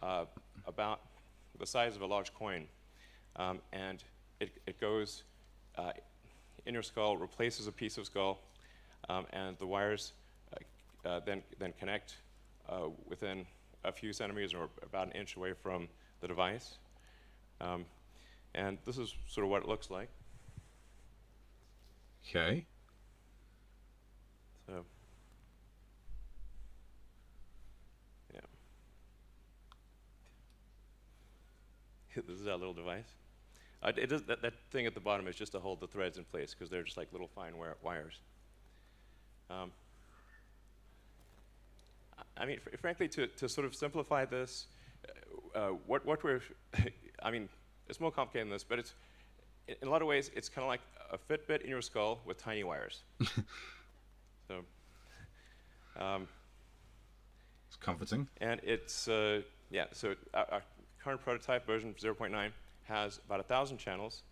S3: about the size of a large coin, and it goes in your skull, replaces a piece of skull, and the wires then connect within a few centimeters or about an inch away from the device. And this is sort of what it looks like.
S1: Okay.
S3: So, yeah. This is our little device. It does, that thing at the bottom is just to hold the threads in place, because they're just like little fine wires. I mean, frankly, to sort of simplify this, what we're, I mean, it's more complicated than this, but it's, in a lot of ways, it's kind of like a Fitbit in your skull with tiny wires. So,
S1: it's comforting.
S3: and it's, yeah, so our current prototype, version 0.9, has about 1,000 channels.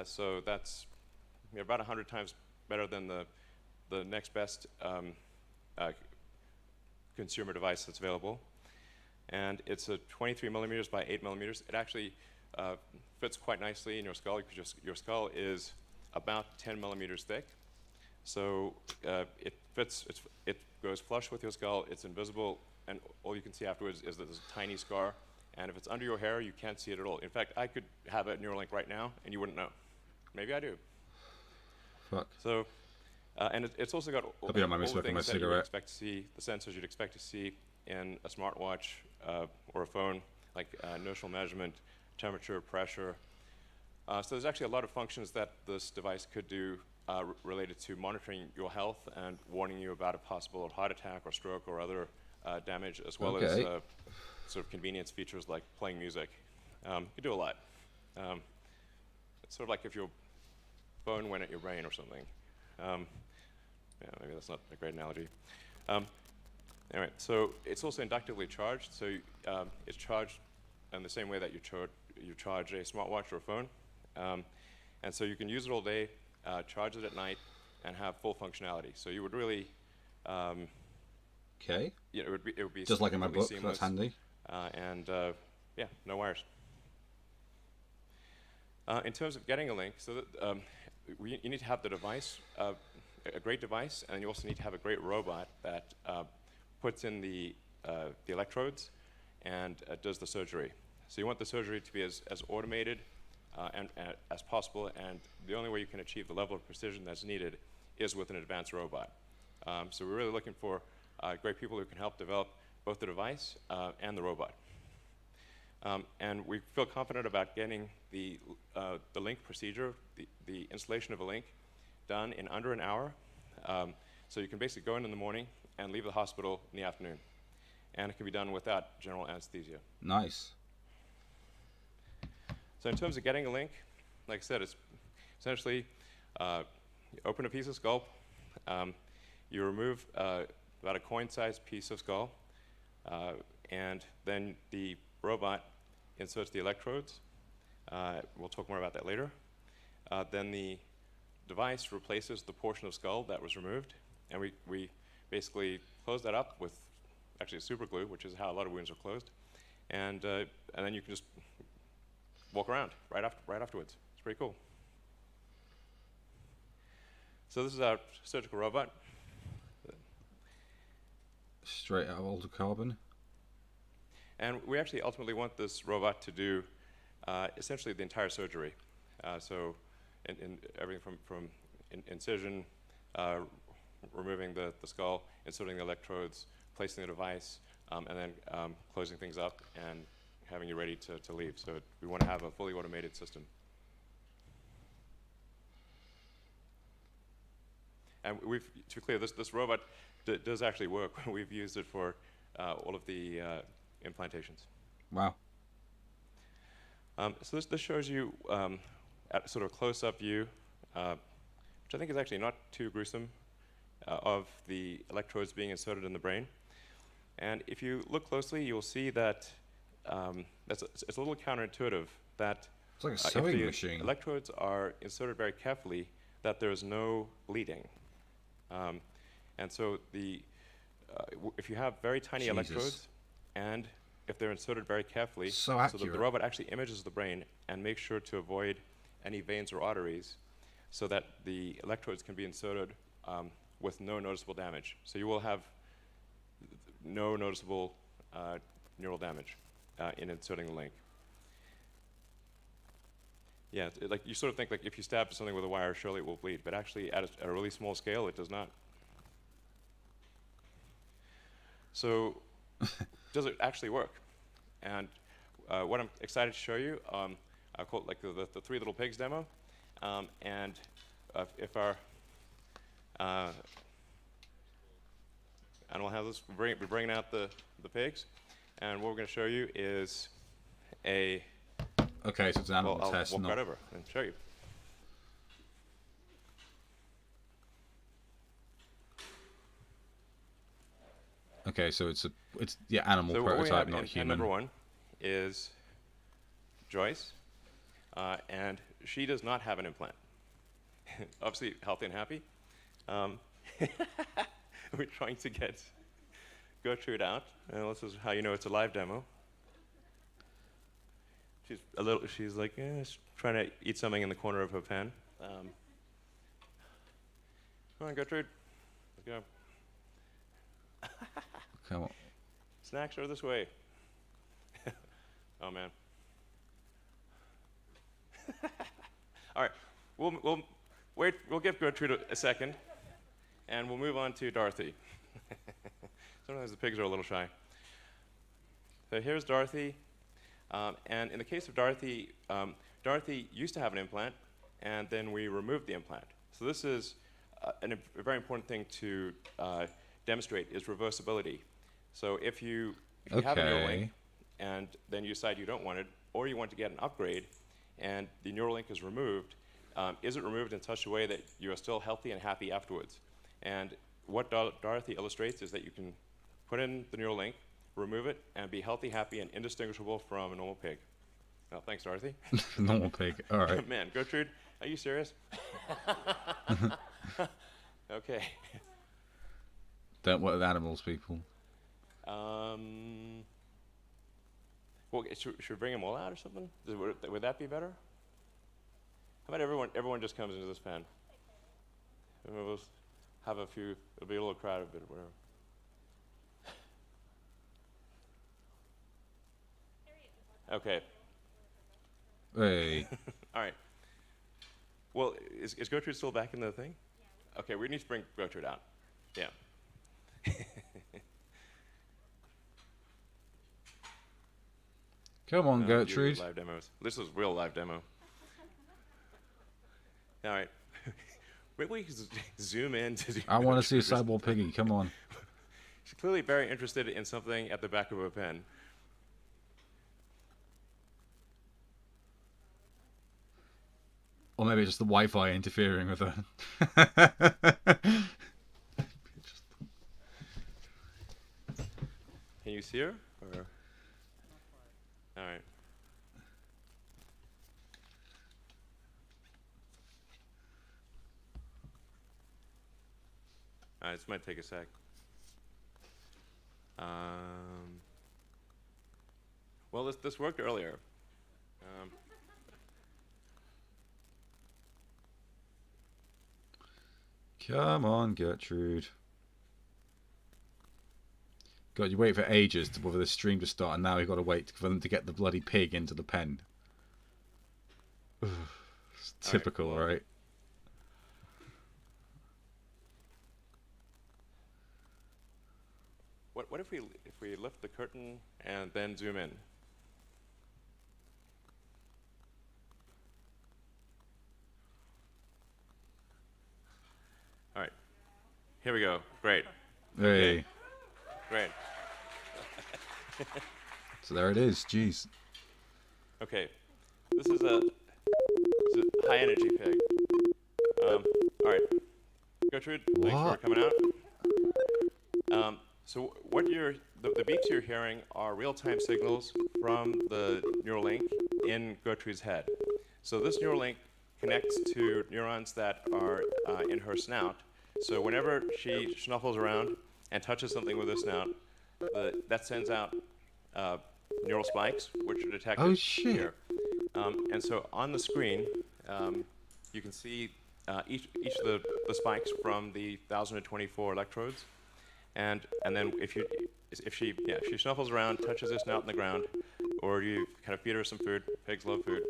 S3: So that's about 100 times better than the next best consumer device that's available. And it's a 23 millimeters by 8 millimeters. It actually fits quite nicely in your skull, because your skull is about 10 millimeters thick. So it fits, it goes flush with your skull, it's invisible, and all you can see afterwards is that there's a tiny scar. And if it's under your hair, you can't see it at all. In fact, I could have a Neuralink right now, and you wouldn't know. Maybe I do.
S1: Fuck.
S3: So, and it's also got all the
S1: Hope you don't mind me smoking my
S3: things that you would
S1: cigarette.
S3: expect to see, the sensors you'd expect to see in a smartwatch or a phone, like inertial measurement, temperature, pressure. So there's actually a lot of functions that this device could do related to monitoring your health and warning you about a possible heart attack or stroke or other damage, as well as sort of convenience features like playing music. You do a lot. It's sort of like if your phone went at your brain or something. Yeah, maybe that's not a great analogy. Anyway, so it's also inductively charged. So it's charged in the same way that you charge a smartwatch or a phone. And so you can use it all day, charge it at night, and have full functionality. So you would really,
S1: Okay.
S3: yeah, it would be
S1: Just like in my book,
S3: seamless.
S1: that's handy.
S3: And yeah, no wires. In terms of getting a link, so that, you need to have the device, a great device, and you also need to have a great robot that puts in the electrodes and does the surgery. So you want the surgery to be as automated and as possible, and the only way you can achieve the level of precision that's needed is with an advanced robot. So we're really looking for great people who can help develop both the device and the robot. And we feel confident about getting the link procedure, the installation of a link, done in under an hour. So you can basically go in the morning and leave the hospital in the afternoon. And it can be done without general anesthesia.
S1: Nice.
S3: So in terms of getting a link, like I said, it's essentially you open a piece of skull, you remove about a coin-sized piece of skull, and then the robot inserts the electrodes. We'll talk more about that later. Then the device replaces the portion of skull that was removed, and we basically close that up with actually super glue, which is how a lot of wounds are closed, and then you can just walk around right afterwards. It's pretty cool. So this is our surgical robot.
S1: Straight out of Altered Carbon.
S3: And we actually ultimately want this robot to do essentially the entire surgery. So in everything from incision, removing the skull, inserting the electrodes, placing the device, and then closing things up and having you ready to leave. So we want to have a fully automated system. And to be clear, this robot does actually work. We've used it for all of the implantations.
S1: Wow.
S3: So this shows you at sort of a close-up view, which I think is actually not too gruesome, of the electrodes being inserted in the brain. And if you look closely, you'll see that it's a little counterintuitive that
S1: It's like a sewing
S3: if the
S1: machine.
S3: electrodes are inserted very carefully, that there's no bleeding. And so if you have very tiny
S1: Jesus.
S3: electrodes, and if they're inserted very carefully,
S1: So
S3: that the
S1: accurate.
S3: robot actually images the brain and makes sure to avoid any veins or arteries, so that the electrodes can be inserted with no noticeable damage. So you will have no noticeable neural damage in inserting the link. Yeah, like you sort of think like if you stab something with a wire, surely it will bleed, but actually at a really small scale, it does not. So, does it actually work? And what I'm excited to show you, I call it like the Three Little Pigs demo. And if our animal handlers, we're bringing out the pigs, and what we're going to show you is a.
S1: Okay, so it's an animal
S3: I'll
S1: test,
S3: walk
S1: not...
S3: right over and show you.
S1: Okay, so it's animal
S3: So what we
S1: prototype,
S3: have
S1: not
S3: in
S1: human.
S3: number one is Joyce, and she does not have an implant. Obviously healthy and happy. We're trying to get Gertrude out, and this is how you know it's a live demo. She's like trying to eat something in the corner of her pen. Come on, Gertrude, let's go.
S1: Come on.
S3: Snacks are this way. Oh man. All right, we'll wait. We'll give Gertrude a second, and we'll move on to Dorothy. Sometimes the pigs are a little shy. So here's Dorothy, and in the case of Dorothy, Dorothy used to have an implant, and then we removed the implant. So this is a very important thing to demonstrate is reversibility. So if you have a Neuralink, and then you decide you don't want it, or you want to get an upgrade, and the Neuralink is removed, is it removed in such a way that you are still healthy and happy afterwards? And what Dorothy illustrates is that you can put in the Neuralink, remove it, and be healthy, happy, and indistinguishable from a normal pig. Oh, thanks, Dorothy.
S1: Normal pig. All right.
S3: Man, Gertrude, are you serious? Okay.
S1: Don't work with animals, people.
S3: Well, should we bring them all out or something? Would that be better? How about everyone just comes into this pen? We'll have a few, it'll be a little crowded, but whatever. Okay.
S1: Hey.
S3: All right. Well, is Gertrude still back in the thing? Yeah. Okay, we need to bring Gertrude out. Yeah.
S1: Come on, Gertrude.
S3: Live demos. This is real live demo. All right. Maybe we can zoom in to do
S1: I want to see a cyborg piggy. Come on.
S3: She's clearly very interested in something at the back of a pen.
S1: Or maybe it's just the Wi-Fi interfering with her.
S3: Can you see her? Or? All right. This might take a sec. Well, this worked earlier.
S1: Come on, Gertrude. God, you wait for ages for the stream to start, and now you've got to wait for them to get the bloody pig into the pen. It's typical,
S3: All right, cool.
S1: right?
S3: What if we lift the curtain and then zoom in? All right. Here we go. Great.
S1: Hey.
S3: Great.
S1: So there it is. Jeez.
S3: Okay. This is a high energy pig. All right. Gertrude, thanks for
S1: What?
S3: coming out. So what the beeps you're hearing are real-time signals from the Neuralink in Gertrude's head. So this Neuralink connects to neurons that are in her snout. So whenever she snuffles around and touches something with her snout, that sends out neural spikes, which are detected
S1: Oh, shit.
S3: here. And so on the screen, you can see each of the spikes from the 1,024 electrodes. And then if she snuffles around, touches her snout in the ground, or you kind of feed her some food, pigs love food,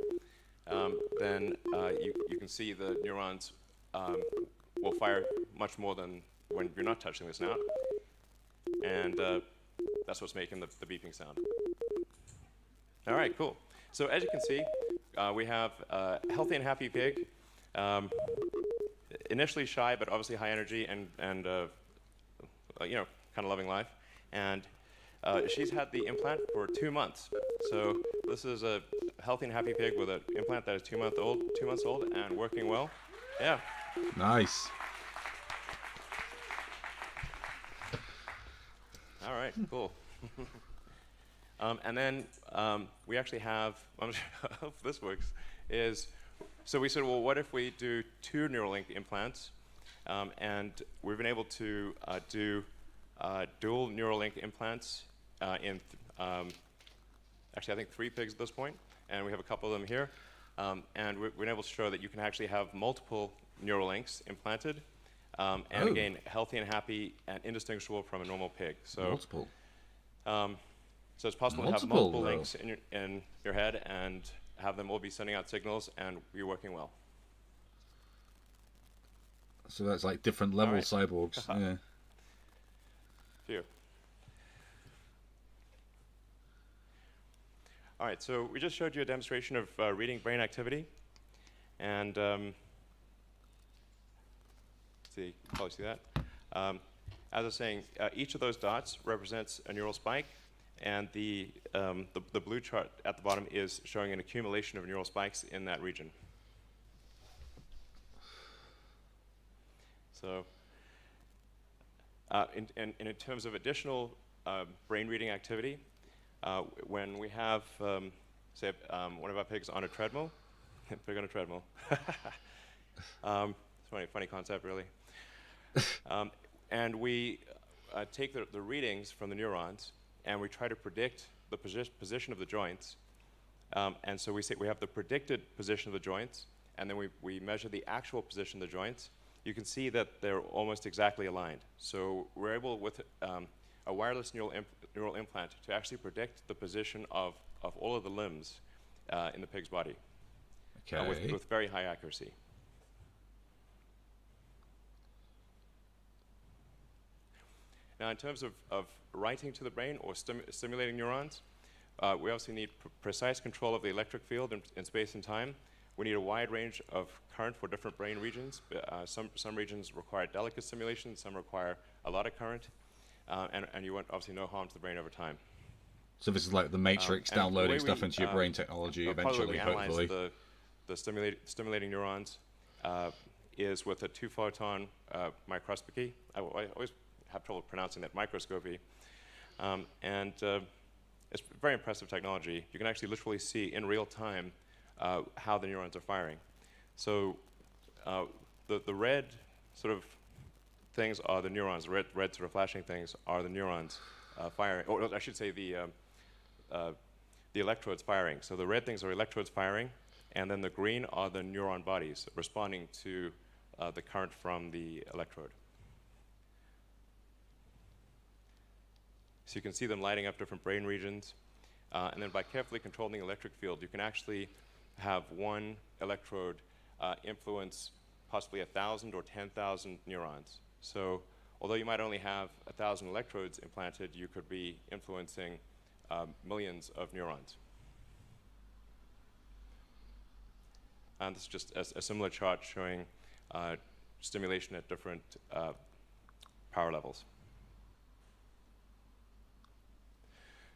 S3: then you can see the neurons will fire much more than when you're not touching the snout. And that's what's making the beeping sound. All right, cool. So as you can see, we have a healthy and happy pig. Initially shy, but obviously high energy and kind of loving life. And she's had the implant for 2 months. So this is a healthy and happy pig with an implant that is 2 months old and working well. Yeah.
S1: Nice.
S3: All right, cool. And then we actually have, I hope this works, so we said, well, what if we do 2 Neuralink implants? And we've been able to do dual Neuralink implants in, actually, I think 3 pigs at this point, and we have a couple of them here. And we've been able to show that you can actually have multiple Neuralinks implanted, and again, healthy and happy and indistinguishable from a normal pig. So,
S1: Multiple.
S3: So it's possible to have multiple links in your head and have them all be sending out signals and be working well.
S1: So that's like different level cyborgs. Yeah.
S3: Phew. All right, so we just showed you a demonstration of reading brain activity. And see, probably see that. As I was saying, each of those dots represents a neural spike. And the blue chart at the bottom is showing an accumulation of neural spikes in that region. So in terms of additional brain reading activity, when we have, say, one of our pigs on a treadmill, pig on a treadmill, it's funny concept, really. And we take the readings from the neurons, and we try to predict the position of the joints. And so we say we have the predicted position of the joints, and then we measure the actual position of the joints. You can see that they're almost exactly aligned. So we're able, with a wireless neural implant, to actually predict the position of all of the limbs in the pig's body, with very high accuracy. Now, in terms of writing to the brain or stimulating neurons, we obviously need precise control of the electric field in space and time. We need a wide range of current for different brain regions. Some regions require delicate stimulation, some require a lot of current, and you want obviously no harm to the brain over time.
S1: So this is like the Matrix downloading stuff into your brain technology eventually,
S3: we
S1: hopefully.
S3: analyze the stimulating neurons is with a 2-photon microscopy. I always have trouble pronouncing that, microscopy. And it's very impressive technology. You can actually literally see in real time how the neurons are firing. So the red sort of things are the neurons. The red sort of flashing things are the neurons firing, or I should say the electrodes firing. So the red things are electrodes firing, and then the green are the neuron bodies responding to the current from the electrode. So you can see them lighting up different brain regions. And then by carefully controlling the electric field, you can actually have one electrode influence possibly 1,000 or 10,000 neurons. So although you might only have 1,000 electrodes implanted, you could be influencing millions of neurons. And this is just a similar chart showing stimulation at different power levels.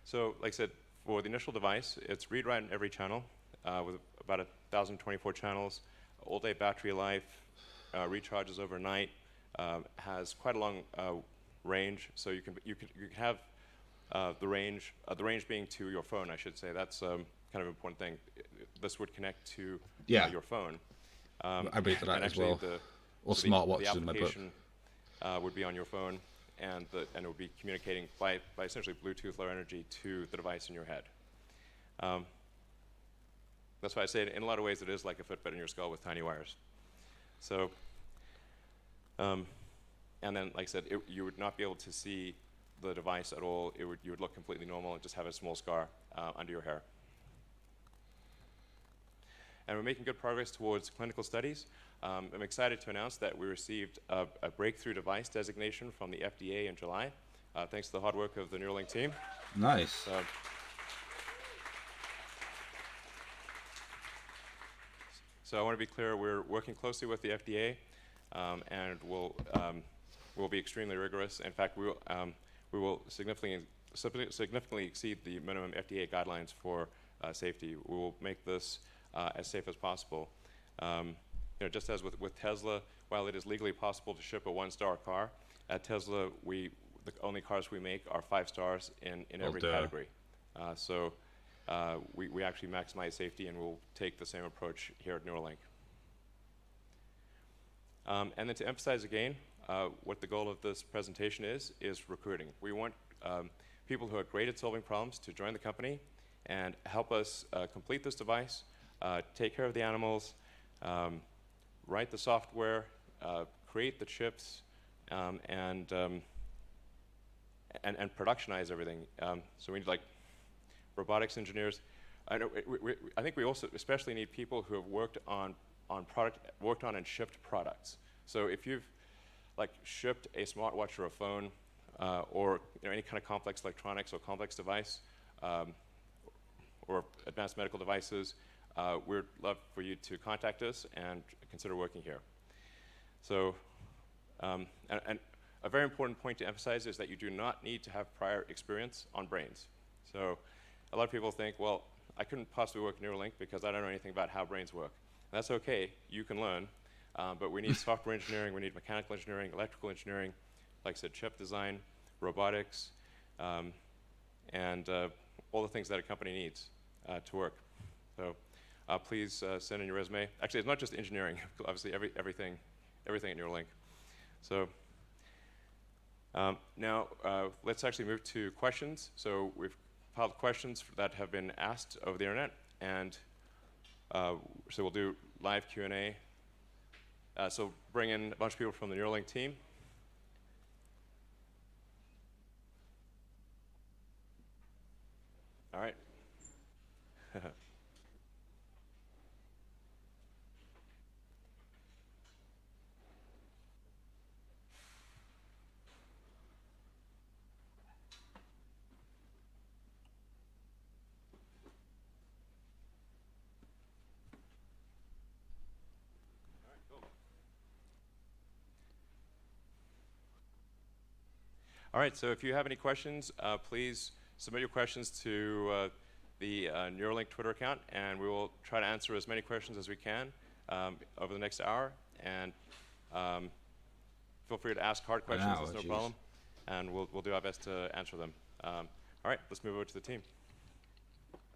S3: So like I said, for the initial device, it's read-write in every channel with about 1,024 channels, all-day battery life, recharges overnight, has quite a long range. So you can have the range being to your phone, I should say. That's kind of an important thing. This would connect to your phone.
S1: I read that as well. Or
S3: so
S1: smartwatches in my book.
S3: The application would be on your phone, and it would be communicating by essentially Bluetooth Low Energy to the device in your head. That's why I say in a lot of ways it is like a Fitbit in your skull with tiny wires. So, and then like I said, you would not be able to see the device at all. You would look completely normal and just have a small scar under your hair. And we're making good progress towards clinical studies. I'm excited to announce that we received a breakthrough device designation from the FDA in July, thanks to the hard work of the Neuralink team.
S1: Nice.
S3: So I want to be clear, we're working closely with the FDA, and we'll be extremely rigorous. In fact, we will significantly exceed the minimum FDA guidelines for safety. We will make this as safe as possible. Just as with Tesla, while it is legally possible to ship a 1-star car, at Tesla, the only cars we make are 5 stars in every category. So we actually maximize safety, and we'll take the same approach here at Neuralink. And then to emphasize again, what the goal of this presentation is recruiting. We want people who are great at solving problems to join the company and help us complete this device, take care of the animals, write the software, create the chips, and productionize everything. So we need like robotics engineers. I think we also especially need people who have worked on and shipped products. So if you've like shipped a smartwatch or a phone, or any kind of complex electronics or complex device, or advanced medical devices, we'd love for you to contact us and consider working here. So, and a very important point to emphasize is that you do not need to have prior experience on brains. So a lot of people think, well, I couldn't possibly work in Neuralink because I don't know anything about how brains work. And that's okay, you can learn, but we need software engineering, we need mechanical engineering, electrical engineering, like I said, chip design, robotics, and all the things that a company needs to work. So please send in your resume. Actually, it's not just engineering, obviously everything at Neuralink. So now let's actually move to questions. So we've piled questions that have been asked over the internet, and so we'll do live Q&A. So bring in a bunch of people from the Neuralink team. All right. All right, so if you have any questions, please submit your questions to the Neuralink Twitter account, and we will try to answer as many questions as we can over the next hour. And feel free to ask hard questions, there's no problem, and we'll do our best to answer them. All right, let's move over to the team.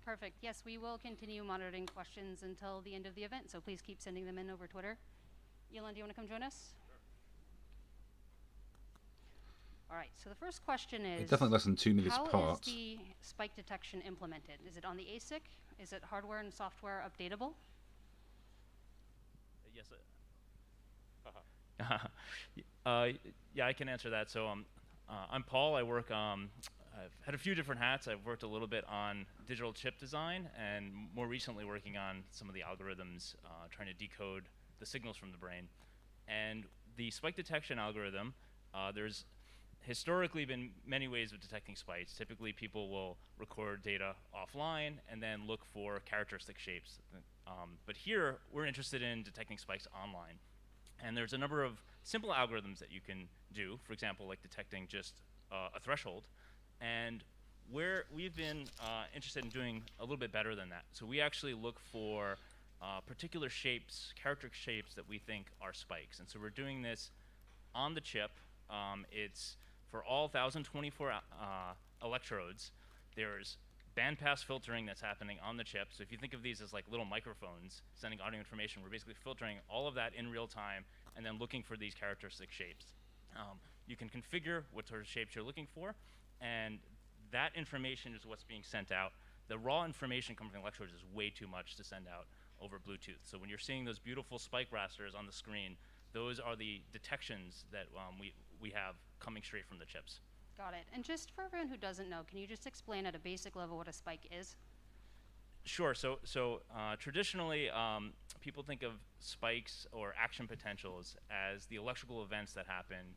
S4: Perfect. Yes, we will continue monitoring questions until the end of the event, so please keep sending them in over Twitter. Elon, do you want to come join us? All right, so the first question is,
S1: Definitely less than 2 minutes
S4: how is
S1: apart.
S4: the spike detection implemented? Is it on the ASIC? Is it hardware and software updatable?
S5: Yes. Yeah, I can answer that. So I'm Paul. I work. I've had a few different hats. I've worked a little bit on digital chip design, and more recently working on some of the algorithms, trying to decode the signals from the brain. And the spike detection algorithm, there's historically been many ways of detecting spikes. Typically, people will record data offline and then look for characteristic shapes. But here, we're interested in detecting spikes online. And there's a number of simple algorithms that you can do, for example, like detecting just a threshold. And where we've been interested in doing a little bit better than that. So we actually look for particular shapes, characteristic shapes that we think are spikes. And so we're doing this on the chip. It's for all 1,024 electrodes. There's bandpass filtering that's happening on the chip. So if you think of these as like little microphones sending audio information, we're basically filtering all of that in real time and then looking for these characteristic shapes. You can configure what sort of shapes you're looking for, and that information is what's being sent out. The raw information coming from electrodes is way too much to send out over Bluetooth. So when you're seeing those beautiful spike rasters on the screen, those are the detections that we have coming straight from the chips.
S4: Got it. And just for everyone who doesn't know, can you just explain at a basic level what a spike is?
S5: Sure. So traditionally, people think of spikes or action potentials as the electrical events that happen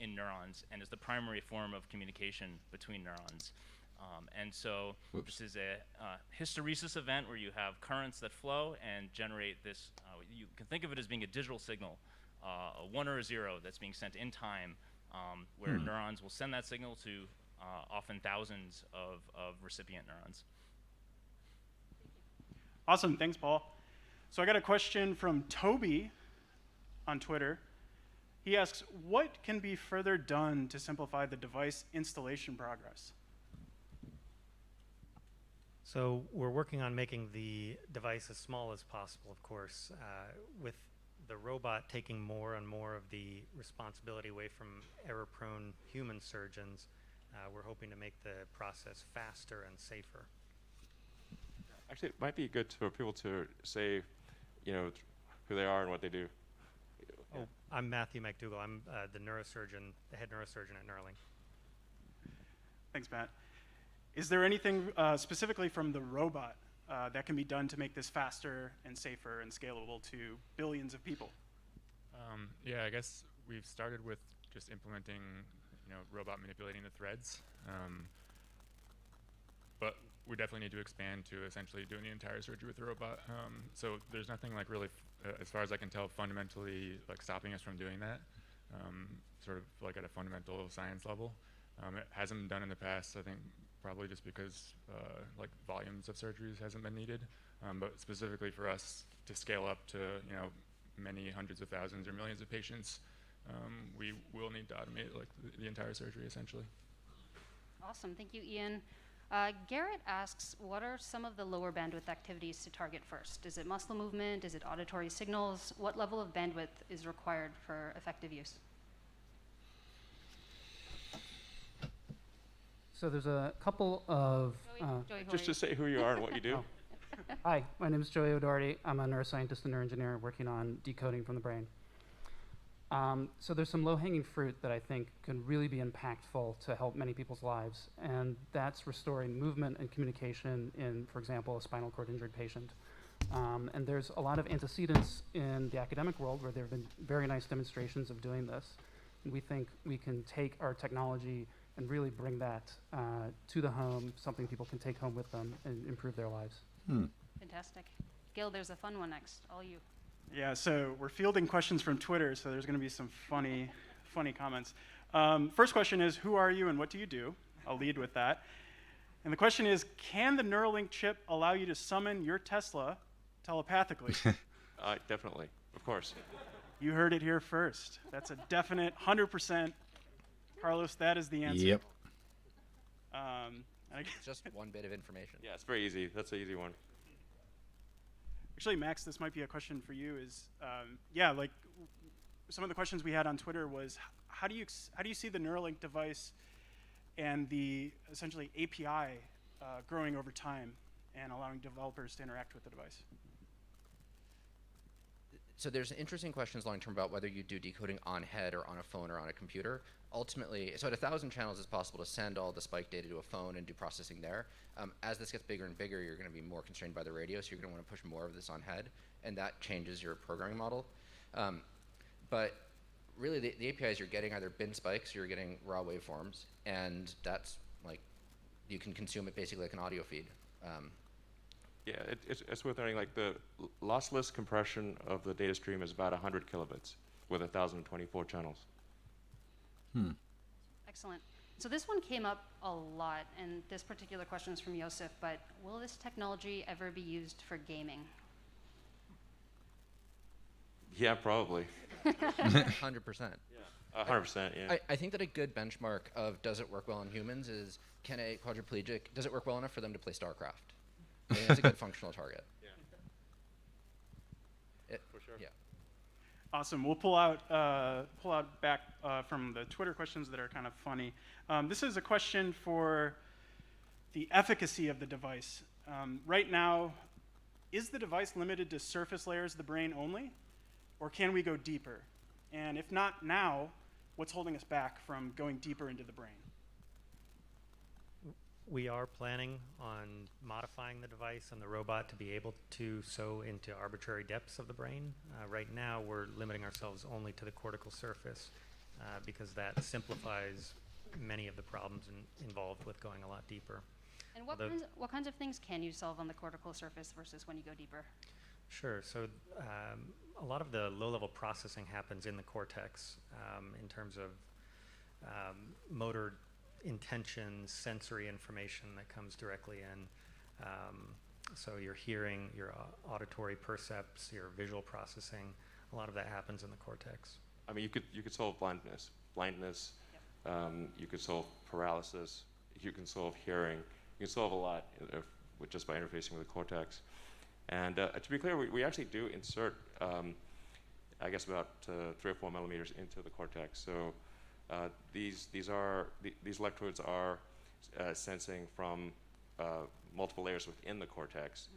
S5: in neurons, and as the primary form of communication between neurons. And so this is a hysteresis event where you have currents that flow and generate this. You can think of it as being a digital signal, a 1 or a 0 that's being sent in time, where neurons will send that signal to often thousands of recipient neurons.
S6: Awesome, thanks, Paul. So I got a question from Toby on Twitter. He asks, what can be further done to simplify the device installation progress?
S7: So we're working on making the device as small as possible, of course, with the robot taking more and more of the responsibility away from error-prone human surgeons. We're hoping to make the process faster and safer.
S3: Actually, it might be good for people to say, who they are and what they do.
S7: Oh, I'm Matthew McDougall. I'm the neurosurgeon, the head neurosurgeon at Neuralink.
S6: Thanks, Matt. Is there anything specifically from the robot that can be done to make this faster and safer and scalable to billions of people?
S8: Yeah, I guess we've started with just implementing, robot manipulating the threads. But we definitely need to expand to essentially doing the entire surgery with the robot. So there's nothing like really, as far as I can tell, fundamentally like stopping us from doing that, sort of like at a fundamental science level. It hasn't been done in the past, I think, probably just because like volumes of surgeries hasn't been needed. But specifically for us to scale up to, many hundreds of thousands or millions of patients, we will need to automate like the entire surgery essentially.
S4: Awesome. Thank you, Ian. Garrett asks, what are some of the lower bandwidth activities to target first? Is it muscle movement? Is it auditory signals? What level of bandwidth is required for effective use?
S9: So there's a couple of...
S4: Joey,
S3: Just to say who you are and what you do.
S9: Hi, my name is Joey O'Doherty. I'm a neuroscientist and neuroengineer working on decoding from the brain. So there's some low-hanging fruit that I think can really be impactful to help many people's lives, and that's restoring movement and communication in, for example, a spinal cord injured patient. And there's a lot of antecedents in the academic world where there have been very nice demonstrations of doing this. And we think we can take our technology and really bring that to the home, something people can take home with them and improve their lives.
S4: Fantastic. Gil, there's a fun one next. All you.
S6: Yeah, so we're fielding questions from Twitter, so there's going to be some funny comments. First question is, who are you and what do you do? I'll lead with that. And the question is, can the Neuralink chip allow you to summon your Tesla telepathically?
S3: Definitely, of course.
S6: You heard it here first. That's a definite 100%. Carlos, that is the answer.
S1: Yep.
S10: Just one bit of information.
S3: Yeah, it's very easy. That's an easy one.
S6: Actually, Max, this might be a question for you. Is like some of the questions we had on Twitter was, how do you see the Neuralink device and the essentially API growing over time and allowing developers to interact with the device?
S10: So there's interesting questions long term about whether you do decoding on head or on a phone or on a computer. Ultimately, so at 1,000 channels, it's possible to send all the spike data to a phone and do processing there. As this gets bigger and bigger, you're going to be more constrained by the radio, so you're going to want to push more of this on head, and that changes your programming model. But really, the APIs you're getting either bin spikes or you're getting raw waveforms, and that's like, you can consume it basically like an audio feed.
S3: Yeah, it's worth noting, like the lossless compression of the data stream is about 100 kilobits with 1,024 channels.
S4: Excellent. So this one came up a lot, and this particular question is from Yosef, but will this technology ever be used for gaming?
S3: Yeah, probably.
S10: 100%.
S3: 100%, yeah.
S10: I think that a good benchmark of does it work well in humans is, can a quadriplegic, does it work well enough for them to play StarCraft? I think that's a good functional target.
S3: For sure.
S10: Yeah.
S6: Awesome. We'll pull out back from the Twitter questions that are kind of funny. This is a question for the efficacy of the device. Right now, is the device limited to surface layers of the brain only, or can we go deeper? And if not now, what's holding us back from going deeper into the brain?
S7: We are planning on modifying the device and the robot to be able to sew into arbitrary depths of the brain. Right now, we're limiting ourselves only to the cortical surface because that simplifies many of the problems involved with going a lot deeper.
S4: And what kinds of things can you solve on the cortical surface versus when you go deeper?
S7: Sure. So a lot of the low-level processing happens in the cortex in terms of motor intention, sensory information that comes directly in. So your hearing, your auditory percepts, your visual processing, a lot of that happens in the cortex.
S3: I mean, you could solve blindness. You could solve paralysis. You can solve hearing. You can solve a lot with just by interfacing with the cortex. And to be clear, we actually do insert, I guess, about 3 or 4 millimeters into the cortex. So these electrodes are sensing from multiple layers within the cortex.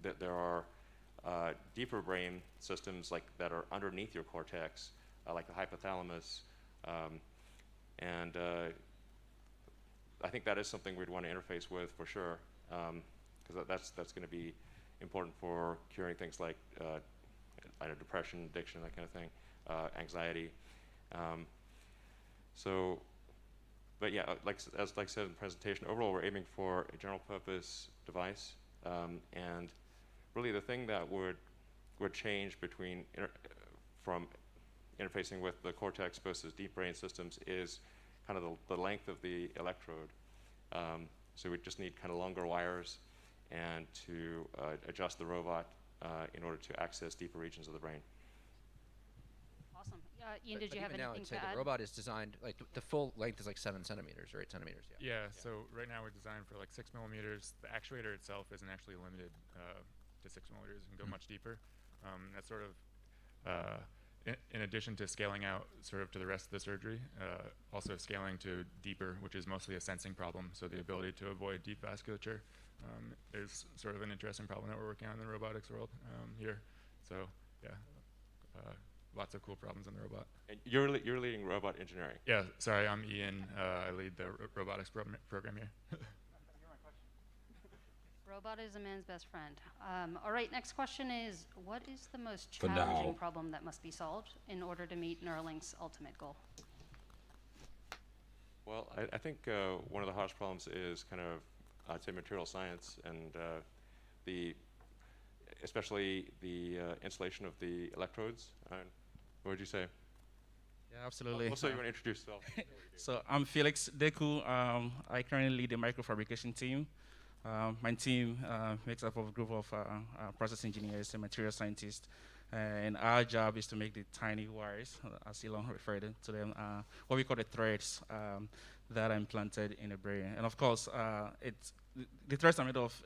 S3: There are deeper brain systems that are underneath your cortex, like the hypothalamus, and I think that is something we'd want to interface with for sure, because that's going to be important for curing things like depression, addiction, that kind of thing, anxiety. But yeah, like I said in the presentation, overall we're aiming for a general purpose device, and really the thing that would change from interfacing with the cortex versus deep brain systems is kind of the length of the electrode. So we just need kind of longer wires and to adjust the robot in order to access deeper regions of the brain.
S4: Awesome. Ian, did you have anything to add?
S10: The robot is designed, like the full length is like 7 centimeters or 8 centimeters.
S8: Yeah, so right now we're designed for like 6 millimeters. The actuator itself isn't actually limited to 6 millimeters. You can go much deeper. That's sort of, in addition to scaling out sort of to the rest of the surgery, also scaling to deeper, which is mostly a sensing problem. So the ability to avoid deep vasculature is sort of an interesting problem that we're working on in the robotics world here. So yeah. Lots of cool problems in the robot.
S3: And you're leading robot engineering.
S8: Yeah, sorry, I'm Ian. I lead the robotics program here.
S4: Robot is a man's best friend. All right, next question is, what is the most challenging problem that must be solved in order to meet Neuralink's ultimate goal?
S3: Well, I think one of the hardest problems is kind of, I'd say, material science and especially the installation of the electrodes. What would you say?
S11: Yeah, absolutely.
S3: Also, you want to introduce yourself?
S11: So I'm Felix Deku. I currently lead the microfabrication team. My team makes up of a group of process engineers and material scientists. And our job is to make the tiny wires, as Elon referred to them, what we call the threads that are implanted in the brain. And of course, the threads are made of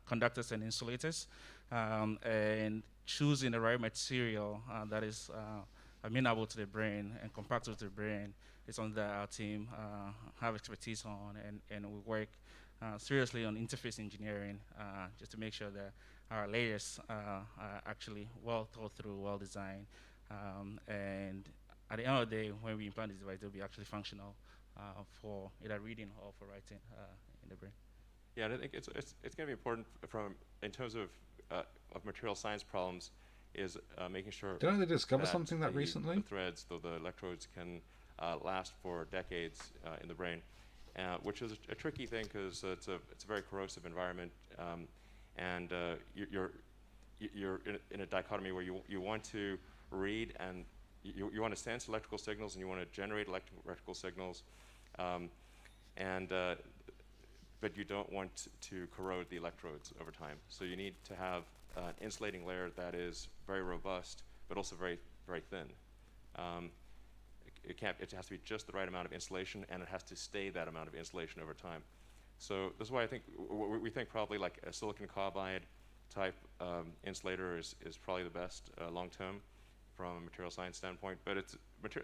S11: conductors and insulators. And choosing the right material that is amenable to the brain and compatible to the brain is something that our team have expertise on, and we work seriously on interface engineering just to make sure that our layers are actually well thought through, well designed, and at the end of the day, when we implant this device, they'll be actually functional for either reading or for writing in the brain.
S3: Yeah, and I think it's going to be important in terms of material science problems, is making sure.
S1: Didn't they discover
S3: that
S1: something that
S3: the
S1: recently?
S3: threads, the electrodes, can last for decades in the brain, which is a tricky thing because it's a very corrosive environment, and you're in a dichotomy where you want to read and you want to sense electrical signals and you want to generate electrical signals, but you don't want to corrode the electrodes over time. So you need to have an insulating layer that is very robust, but also very, very thin. It has to be just the right amount of insulation, and it has to stay that amount of insulation over time. So this is why I think we think probably like a silicon carbide type insulator is probably the best long term from a material science standpoint. But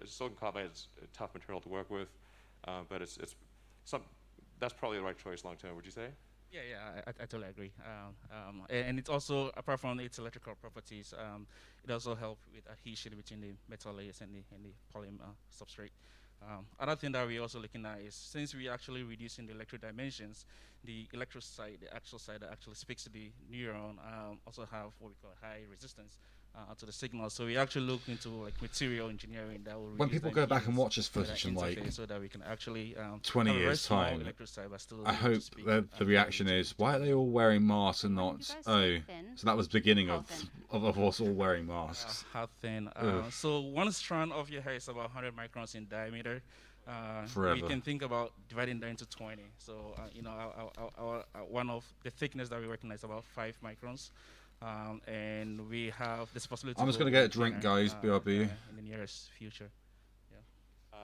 S3: silicon carbide is a tough material to work with, but that's probably the right choice long term. Would you say?
S11: Yeah, I totally agree. And it's also, apart from its electrical properties, it also helps with adhesion between the metal layers and the polymer substrate. Another thing that we're also looking at is, since we're actually reducing the electric dimensions, the electric side, the actual side that actually speaks to the neuron, also have what we call high resistance to the signal. So we actually look into like material engineering that will.
S1: When people go back and watch this footage in like
S11: so that we can actually
S1: 20 years time, I hope the reaction is, why are they all wearing masks and not? Oh, so that was the beginning of us all wearing masks.
S11: How thin? So one strand of your hair is about 100 microns in diameter.
S1: Forever.
S11: We can think about dividing that into 20. So one of the thickness that we're working on is about 5 microns. And we have this possibility.
S1: I'm just going to get a drink, guys. BRB.
S11: In the nearest future.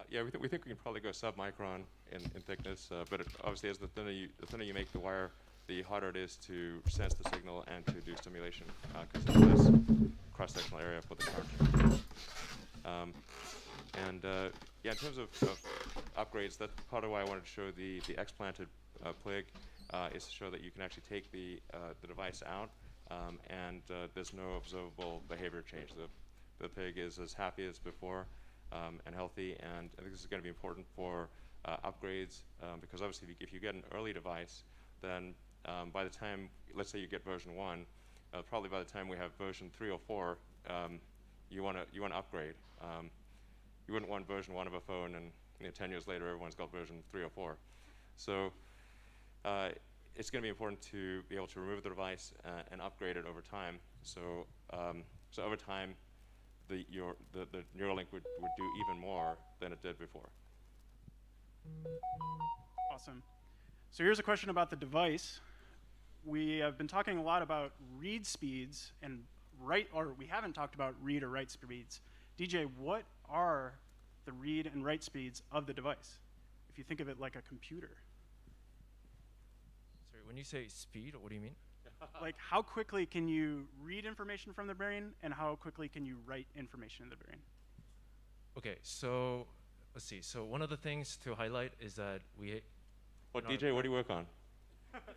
S3: Yeah, we think we can probably go sub-micron in thickness, but obviously, as the thinner you make the wire, the harder it is to sense the signal and to do stimulation because there's less cross-sectional area for the current. In terms of upgrades, that's part of why I wanted to show the explanted plig, is to show that you can actually take the device out. And there's no observable behavior change. The pig is as happy as before and healthy, and I think this is going to be important for upgrades because obviously if you get an early device, then by the time, let's say you get version 1, probably by the time we have version 3 or 4, you want to upgrade. You wouldn't want version 1 of a phone and 10 years later everyone's got version 3 or 4. So it's going to be important to be able to remove the device and upgrade it over time. So over time, the Neuralink would do even more than it did before.
S6: Awesome. So here's a question about the device. We have been talking a lot about read speeds and we haven't talked about read or write speeds. DJ, what are the read and write speeds of the device? If you think of it like a computer.
S12: When you say speed, what do you mean?
S6: Like, how quickly can you read information from the brain, and how quickly can you write information in the brain?
S12: Okay, so let's see. So one of the things to highlight is that
S3: DJ, what do you work on?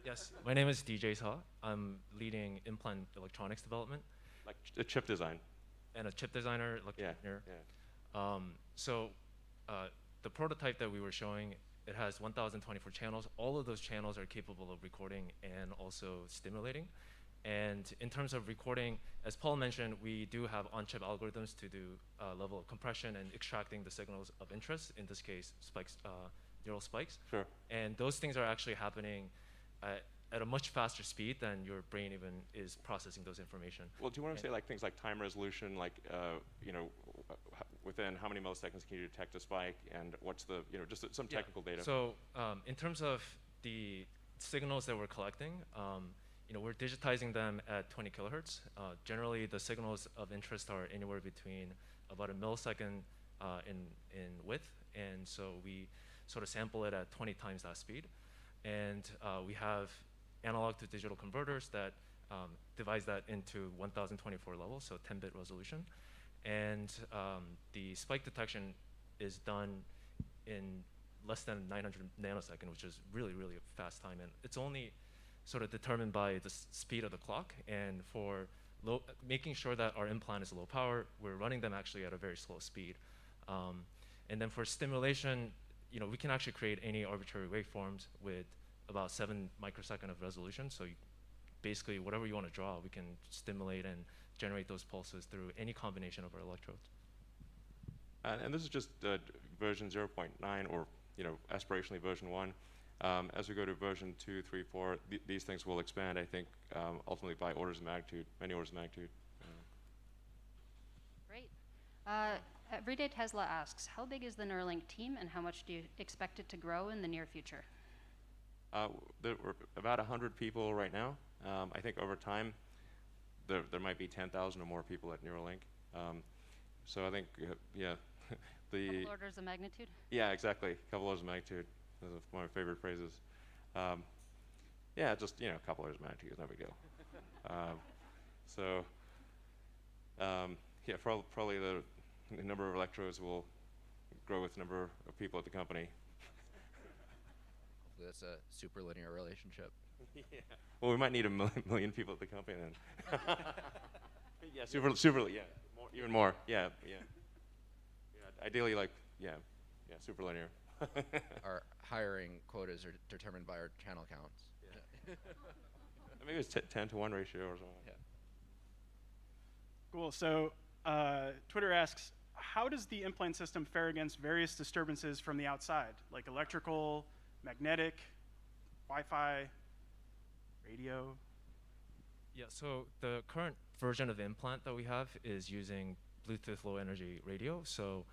S12: Yes, my name is DJ Sa. I'm leading implant electronics development.
S3: Like a chip design.
S12: And a chip designer, electronic engineer. So the prototype that we were showing, it has 1,024 channels. All of those channels are capable of recording and also stimulating. And in terms of recording, as Paul mentioned, we do have on-chip algorithms to do a level of compression and extracting the signals of interest, in this case, spikes, neural spikes.
S3: Sure.
S12: And those things are actually happening at a much faster speed than your brain even is processing those information.
S3: Well, do you want to say like things like time resolution, like within how many milliseconds can you detect a spike, and what's the just some technical data?
S12: So in terms of the signals that we're collecting, we're digitizing them at 20 kilohertz. Generally, the signals of interest are anywhere between about a millisecond in width, and so we sort of sample it at 20 times that speed. And we have analog to digital converters that divides that into 1024 levels, so 10-bit resolution. And the spike detection is done in less than 900 nanosecond, which is really, really a fast time. And it's only sort of determined by the speed of the clock. And for making sure that our implant is low power, we're running them actually at a very slow speed. And then for stimulation, we can actually create any arbitrary waveforms with about 7 microsecond of resolution. So basically, whatever you want to draw, we can stimulate and generate those pulses through any combination of our electrodes.
S3: And this is just version 0.9, or aspirationally version 1. As we go to version 2, 3, 4, these things will expand, I think, ultimately by orders of magnitude, many orders of magnitude.
S4: Great. Everyday Tesla asks, how big is the Neuralink team, and how much do you expect it to grow in the near future?
S3: We're about 100 people right now. I think over time, there might be 10,000 or more people at Neuralink. So I think, yeah.
S4: Couple orders of magnitude?
S3: Yeah, exactly. A couple orders of magnitude. Those are one of my favorite phrases. Yeah, just, a couple orders of magnitude is no big deal. Yeah, probably the number of electrodes will grow with the number of people at the company.
S10: Hopefully that's a super linear relationship.
S3: Yeah. Well, we might need a million people at the company then. Yeah, super, yeah, even more. Yeah. Ideally, super linear.
S10: Our hiring quotas are determined by our channel counts.
S3: Yeah. Maybe it's 10 to 1 ratio or something.
S10: Yeah.
S6: Cool. So Twitter asks, how does the implant system fare against various disturbances from the outside, like electrical, magnetic, Wi-Fi, radio?
S12: Yeah, so the current version of the implant that we have is using Bluetooth low energy radio. So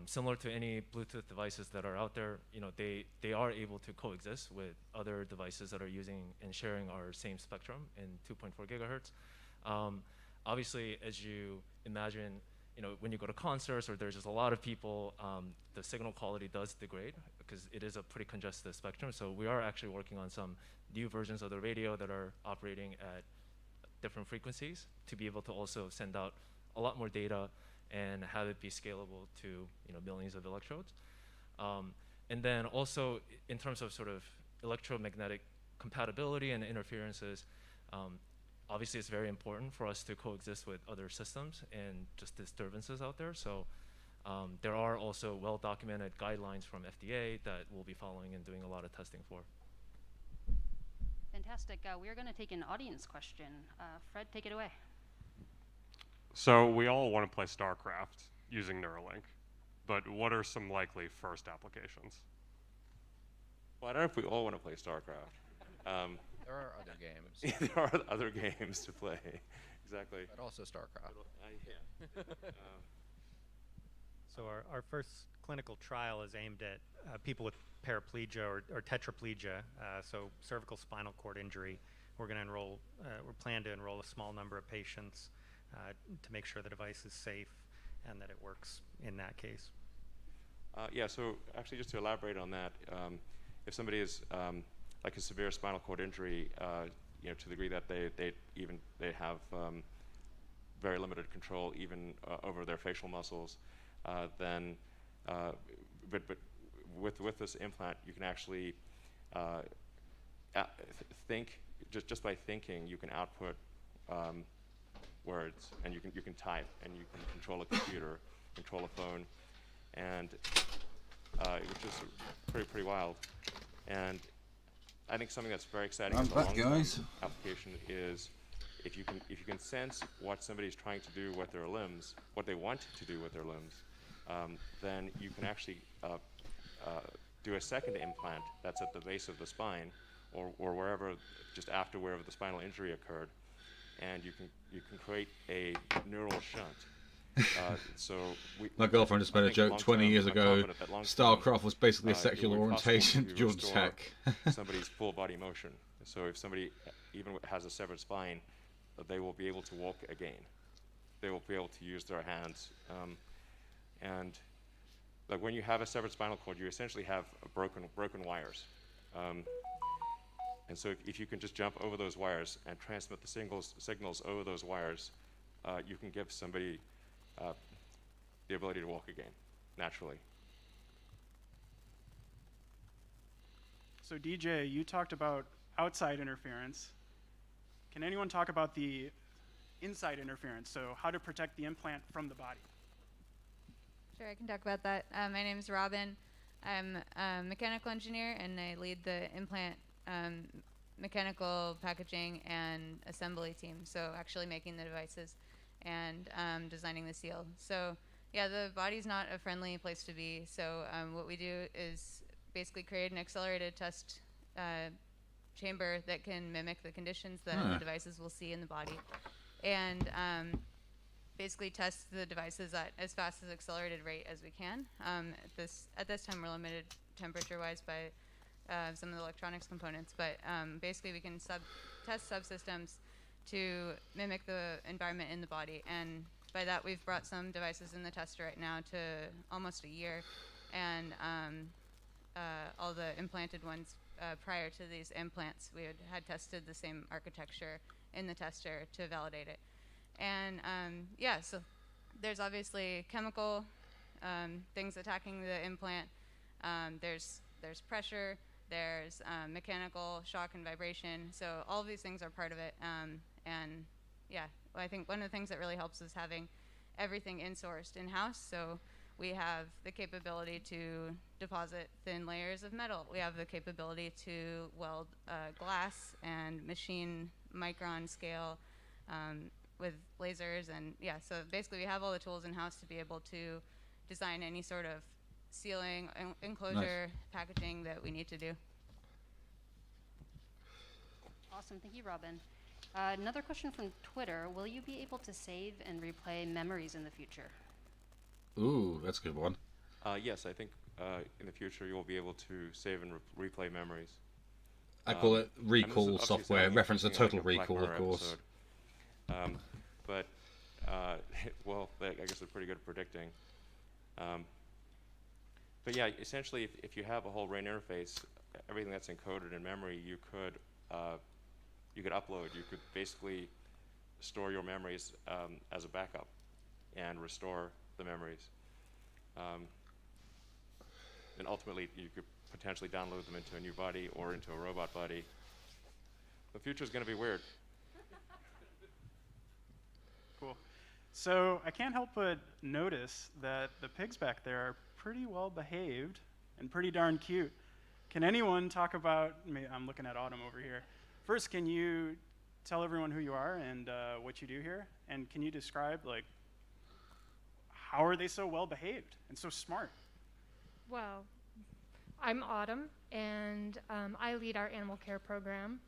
S12: similar to any Bluetooth devices that are out there, they are able to coexist with other devices that are using and sharing our same spectrum in 2.4 gigahertz. Obviously, as you imagine, when you go to concerts or there's just a lot of people, the signal quality does degrade because it is a pretty congested spectrum. So we are actually working on some new versions of the radio that are operating at different frequencies to be able to also send out a lot more data and have it be scalable to millions of electrodes. And then also in terms of sort of electromagnetic compatibility and interferences, obviously it's very important for us to coexist with other systems and just disturbances out there. So there are also well-documented guidelines from FDA that we'll be following and doing a lot of testing for.
S4: Fantastic. We are going to take an audience question. Fred, take it away.
S13: So we all want to play StarCraft using Neuralink, but what are some likely first applications?
S3: Well, I don't know if we all want to play StarCraft.
S10: There are other games.
S3: There are other games to play, exactly.
S10: But also StarCraft.
S3: Yeah.
S7: So our first clinical trial is aimed at people with paraplegia or tetraplegia, so cervical spinal cord injury. We're going to enroll, we plan to enroll a small number of patients to make sure the device is safe and that it works in that case.
S3: Yeah, so actually just to elaborate on that, if somebody is like a severe spinal cord injury, to the degree that they have very limited control even over their facial muscles, then but with this implant you can actually think just by thinking you can output words, and you can type, and you can control a computer, control a phone, and which is pretty wild. And I think something that's very exciting in the long-term application is if you can sense what somebody's trying to do with their limbs, what they want to do with their limbs, then you can actually do a second implant that's at the base of the spine, or wherever, just after wherever the spinal injury occurred, and you can create a neural shunt.
S1: My girlfriend just made a joke 20 years ago. StarCraft was basically a sexual orientation during tech.
S3: Somebody's full body motion. So if somebody even has a severed spine, they will be able to walk again. They will be able to use their hands. And like when you have a severed spinal cord, you essentially have broken wires. And so if you can just jump over those wires and transmit the signals over those wires, you can give somebody the ability to walk again naturally.
S6: So DJ, you talked about outside interference. Can anyone talk about the inside interference? So how to protect the implant from the body?
S14: Sure, I can talk about that. My name is Robin. I'm a mechanical engineer, and I lead the implant mechanical packaging and assembly team. So actually making the devices and designing the seal. So yeah, the body's not a friendly place to be. So what we do is basically create an accelerated test chamber that can mimic the conditions that the devices will see in the body, and basically test the devices at as fast as accelerated rate as we can. At this time, we're limited temperature-wise by some of the electronics components, but basically we can test subsystems to mimic the environment in the body, and by that we've brought some devices in the tester right now to almost a year, and all the implanted ones prior to these implants, we had tested the same architecture in the tester to validate it. And yeah, so there's obviously chemical things attacking the implant. There's pressure. There's mechanical shock and vibration. So all of these things are part of it. And yeah, I think one of the things that really helps is having everything in-sourced in-house. So we have the capability to deposit thin layers of metal. We have the capability to weld glass and machine micron scale with lasers, and yeah, so basically we have all the tools in-house to be able to design any sort of sealing, enclosure, packaging that we need to do.
S4: Awesome, thank you, Robin. Another question from Twitter: will you be able to save and replay memories in the future?
S1: Ooh, that's a good one.
S3: Yes, I think in the future you will be able to save and replay memories.
S1: I call it recall
S3: obviously
S1: software,
S3: sounding
S1: reference to
S3: interesting,
S1: Total
S3: like a Black
S1: Recall, of
S3: Mirror
S1: course.
S3: episode. But well, I guess they're pretty good at predicting. But yeah, essentially, if you have a whole RAIN interface, everything that's encoded in memory, you could upload. You could basically store your memories as a backup and restore the memories. And ultimately, you could potentially download them into a new body or into a robot body. The future is going to be weird.
S6: Cool. So I can't help but notice that the pigs back there are pretty well behaved and pretty darn cute. Can anyone talk about, I'm looking at Autumn over here. First, can you tell everyone who you are and what you do here? And can you describe, like, how are they so well behaved and so smart?
S15: Well, I'm Autumn, and I lead our animal care program.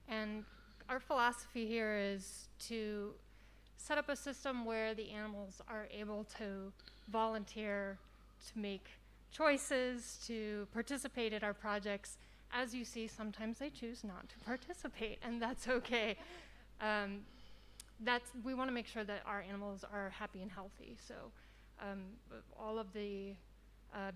S15: And our philosophy here is to set up a system where the animals are able to volunteer, to make choices, to participate in our projects. As you see, sometimes they choose not to participate, and that's okay. We want to make sure that our animals are happy and healthy. So all of the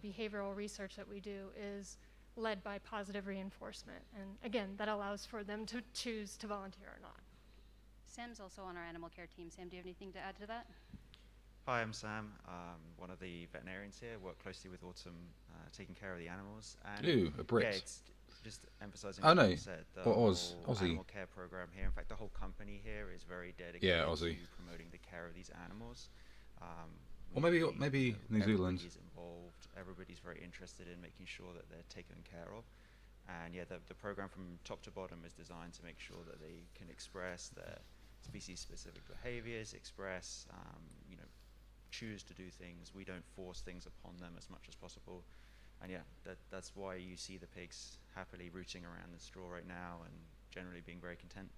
S15: behavioral research that we do is led by positive reinforcement. And again, that allows for them to choose to volunteer or not.
S4: Sam's also on our animal care team. Sam, do you have anything to add to that?
S16: Hi, I'm Sam, one of the veterinarians here. Work closely with Autumn, taking care of the animals. And
S1: Ooh, a Brit.
S16: Yeah, it's just emphasising
S1: Oh,
S16: what
S1: no.
S16: you said. The
S1: What
S16: whole
S1: Aussie?
S16: animal care program here. In fact, the whole company here is very dedicated
S1: Yeah, Aussie.
S16: to promoting the care of these animals.
S1: Or maybe New Zealand.
S16: Everybody's involved. Everybody's very interested in making sure that they're taken care of. And yeah, the program from top to bottom is designed to make sure that they can express their species-specific behaviors, choose to do things. We don't force things upon them as much as possible. And yeah, that's why you see the pigs happily rooting around the straw right now and generally being very content.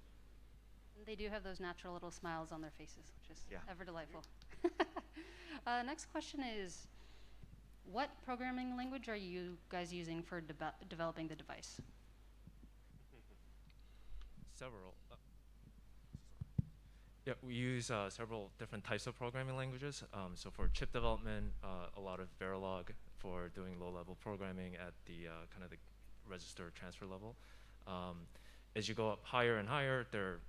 S4: They do have those natural little smiles on their faces, which is ever delightful. Next question is, what programming language are you guys using for developing the device?
S12: Several. Yeah, we use several different types of programming languages. So for chip development, a lot of Verilog for doing low-level programming at the kind of the register transfer level. As you go up higher and higher, there are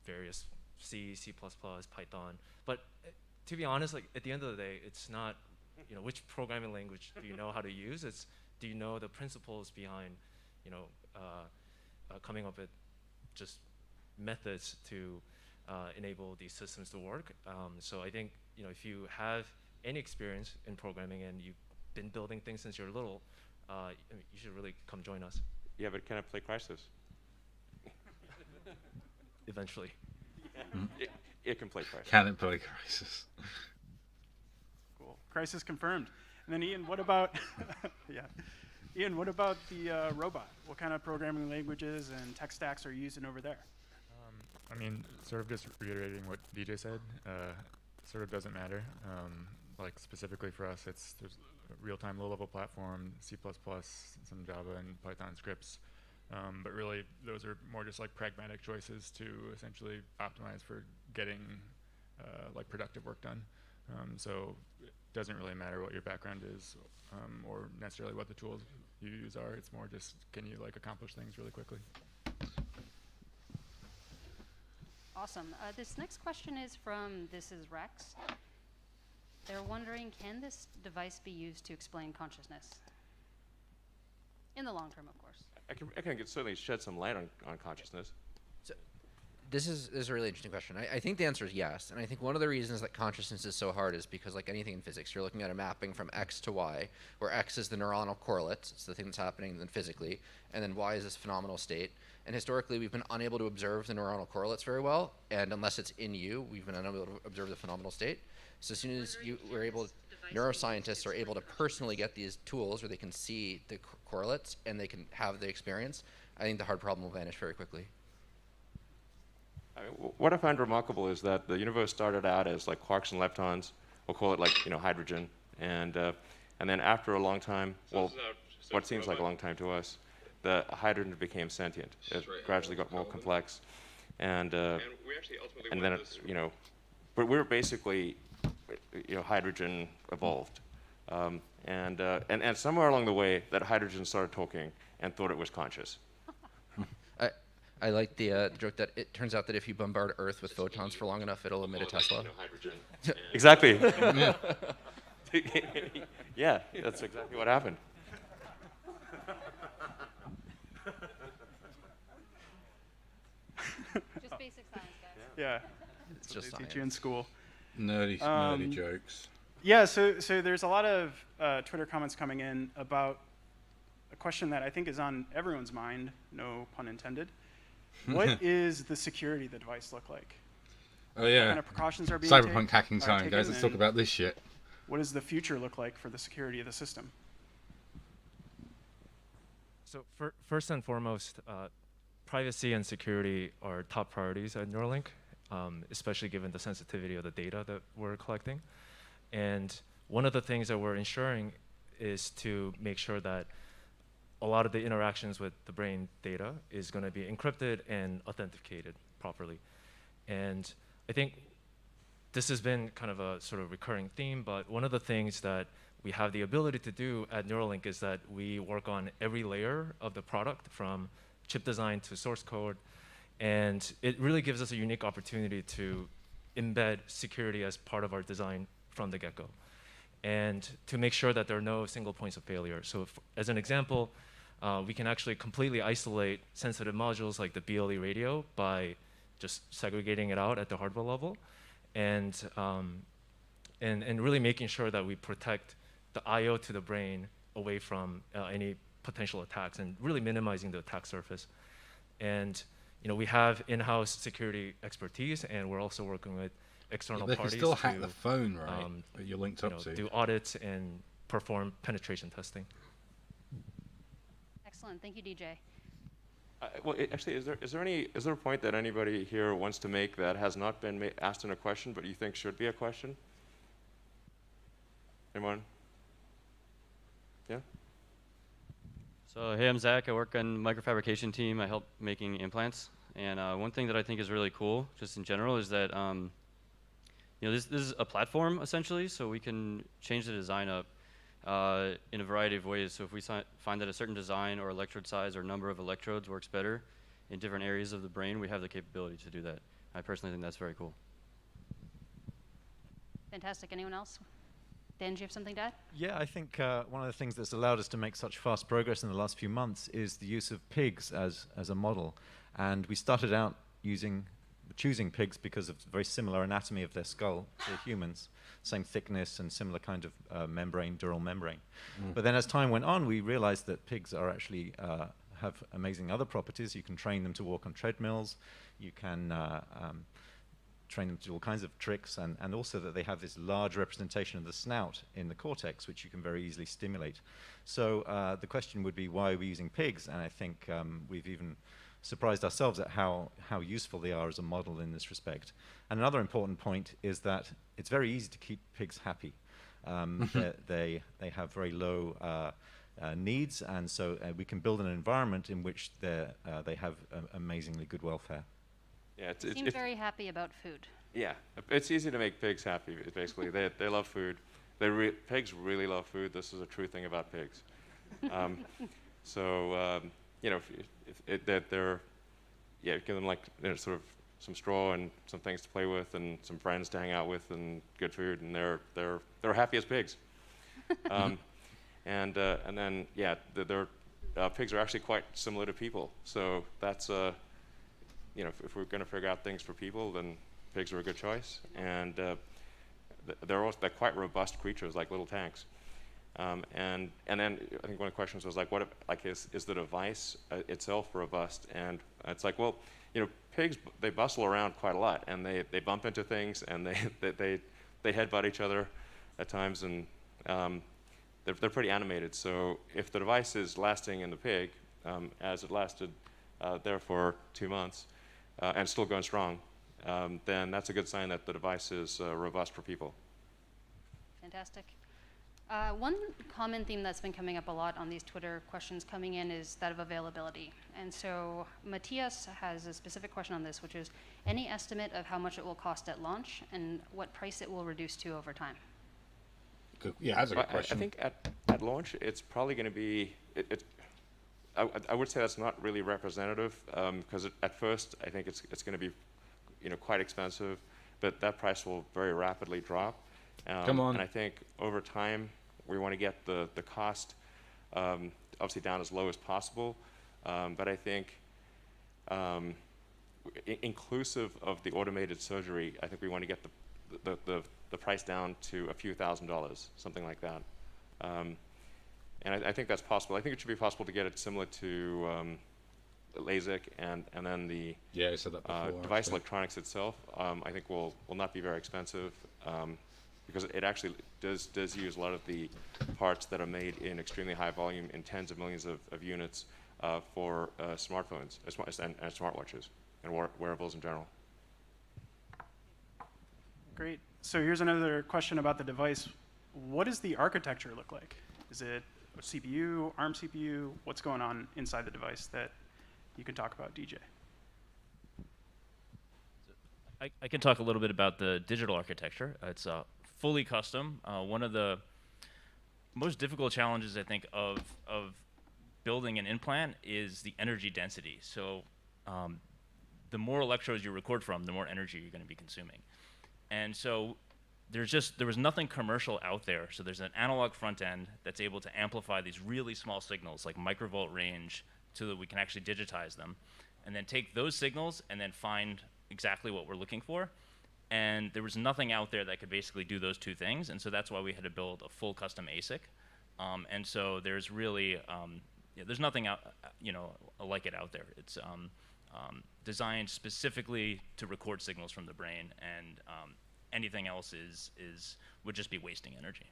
S12: various C, C++, Python. But to be honest, like at the end of the day, it's not, which programming language do you know how to use? It's do you know the principles behind, coming up with just methods to enable these systems to work. So I think, if you have any experience in programming and you've been building things since you're little, you should really come join us.
S3: Yeah, but can I play Crisis?
S12: Eventually.
S3: Yeah. It can play Crisis.
S1: Can it play Crisis?
S6: Cool. Crisis confirmed. And then Ian, what about Ian, what about the robot? What kind of programming languages and tech stacks are you using over there?
S8: I mean, sort of just reiterating what DJ said, sort of doesn't matter. Like specifically for us, there's a real-time low-level platform, C++, some Java and Python scripts. But really, those are more just like pragmatic choices to essentially optimize for getting like productive work done. So it doesn't really matter what your background is or necessarily what the tools you use are. It's more just, can you like accomplish things really quickly?
S4: Awesome. This next question is from This Is Rex. They're wondering, can this device be used to explain consciousness? In the long term, of course.
S3: I can certainly shed some light on consciousness.
S10: So this is a really interesting question. I think the answer is yes. And I think one of the reasons that consciousness is so hard is because, like anything in physics, you're looking at a mapping from X to Y, where X is the neuronal correlates, it's the thing that's happening then physically, and then Y is this phenomenal state. And historically, we've been unable to observe the neuronal correlates very well, and unless it's in you, we've been unable to observe the phenomenal state. So as soon as we're able, neuroscientists are able to personally get these tools where they can see the correlates and they can have the experience, I think the hard problem will vanish very quickly.
S3: I mean, what I find remarkable is that the universe started out as like quarks and leptons, we'll call it like hydrogen, and then after a long time, well, what seems like a long time to us, the hydrogen became sentient. It gradually got more complex, and then but we're basically, hydrogen evolved, and somewhere along the way, that hydrogen started talking and thought it was conscious.
S10: I like the joke that it turns out that if you bombard Earth with photons for long enough, it'll emit a Tesla.
S3: Exactly. Yeah, that's exactly what happened.
S4: Just basic science, guys.
S6: Yeah.
S10: It's just
S6: they teach you in school.
S1: Nerdy jokes.
S6: Yeah, so there's a lot of Twitter comments coming in about a question that I think is on everyone's mind, no pun intended. What is the security of the device look like?
S1: Oh yeah.
S6: What kind of precautions are being
S1: Cyberpunk hacking time,
S6: taken,
S1: guys. Let's talk about this shit.
S6: What does the future look like for the security of the system?
S12: So first and foremost, privacy and security are top priorities at Neuralink, especially given the sensitivity of the data that we're collecting. And one of the things that we're ensuring is to make sure that a lot of the interactions with the brain data is going to be encrypted and authenticated properly. And I think this has been kind of a sort of recurring theme, but one of the things that we have the ability to do at Neuralink is that we work on every layer of the product, from chip design to source code, and it really gives us a unique opportunity to embed security as part of our design from the get-go, and to make sure that there are no single points of failure. So as an example, we can actually completely isolate sensitive modules like the BLE radio by just segregating it out at the hardware level, and really making sure that we protect the I/O to the brain away from any potential attacks, and really minimizing the attack surface. And we have in-house security expertise, and we're also working with external
S1: they
S12: parties
S1: can still
S12: to
S1: hack the phone, right? That you're linked up to.
S12: Do audits and perform penetration testing.
S4: Excellent. Thank you, DJ.
S3: Well, actually, is there a point that anybody here wants to make that has not been asked in a question, but you think should be a question? Anyone? Yeah.
S17: So hey, I'm Zach. I work on the microfabrication team. I help making implants. And one thing that I think is really cool, just in general, is that this is a platform essentially, so we can change the design up in a variety of ways. So if we find that a certain design or electrode size or number of electrodes works better in different areas of the brain, we have the capability to do that. I personally think that's very cool.
S4: Fantastic. Anyone else? Dan, do you have something to add?
S18: Yeah, I think one of the things that's allowed us to make such fast progress in the last few months is the use of pigs as a model. And we started out choosing pigs because of the very similar anatomy of their skull to humans, same thickness and similar kind of membrane, dural membrane. But then as time went on, we realized that pigs are actually have amazing other properties. You can train them to walk on treadmills. You can train them to do all kinds of tricks, and also that they have this large representation of the snout in the cortex, which you can very easily stimulate. So the question would be, why are we using pigs? And I think we've even surprised ourselves at how useful they are as a model in this respect. And another important point is that it's very easy to keep pigs happy. They have very low needs, and so we can build an environment in which they have amazingly good welfare.
S3: Yeah,
S4: You seem very happy about food.
S3: Yeah, it's easy to make pigs happy. Basically, they love food. Pigs really love food. This is a true thing about pigs. You know, if give them like sort of some straw and some things to play with and some friends to hang out with and good food, and they're happy as pigs. And then pigs are actually quite similar to people. So that's you know, if we're going to figure out things for people, then pigs are a good choice. And they're quite robust creatures, like little tanks. And then I think one of the questions was like, what if, like, is the device itself robust? And it's like, well, you know, pigs, they bustle around quite a lot, and they bump into things, and they headbutt each other at times, and they're pretty animated. So if the device is lasting in the pig, as it lasted there for 2 months, and still going strong, then that's a good sign that the device is robust for people.
S4: Fantastic. One common theme that's been coming up a lot on these Twitter questions coming in is that of availability. And so Matthias has a specific question on this, which is, any estimate of how much it will cost at launch and what price it will reduce to over time?
S1: Yeah, that's a good question.
S3: I think at launch, it's probably going to be, I would say that's not really representative, because at first I think it's going to be, you know, quite expensive, but that price will very rapidly drop.
S1: Come on.
S3: And I think over time we want to get the cost obviously down as low as possible, but I think inclusive of the automated surgery, I think we want to get the price down to a few $1,000s, something like that. And I think that's possible. I think it should be possible to get it similar to LASIK, and then the
S1: I said that before,
S3: device
S1: actually.
S3: electronics itself. I think will not be very expensive, because it actually does use a lot of the parts that are made in extremely high volume, in tens of millions of units, for smartphones and smartwatches and wearables in general.
S6: Great. So here's another question about the device. What does the architecture look like? Is it a CPU, ARM CPU? What's going on inside the device that you can talk about, DJ?
S5: I can talk a little bit about the digital architecture. It's fully custom. One of the most difficult challenges, I think, of building an implant is the energy density. So the more electrodes you record from, the more energy you're going to be consuming. And so there was nothing commercial out there. So there's an analog front end that's able to amplify these really small signals, like microvolt range, so that we can actually digitize them, and then take those signals and then find exactly what we're looking for. And there was nothing out there that could basically do those two things, and so that's why we had to build a full custom ASIC. And so there's really, there's nothing out, like it out there. It's designed specifically to record signals from the brain, and anything else would just be wasting energy.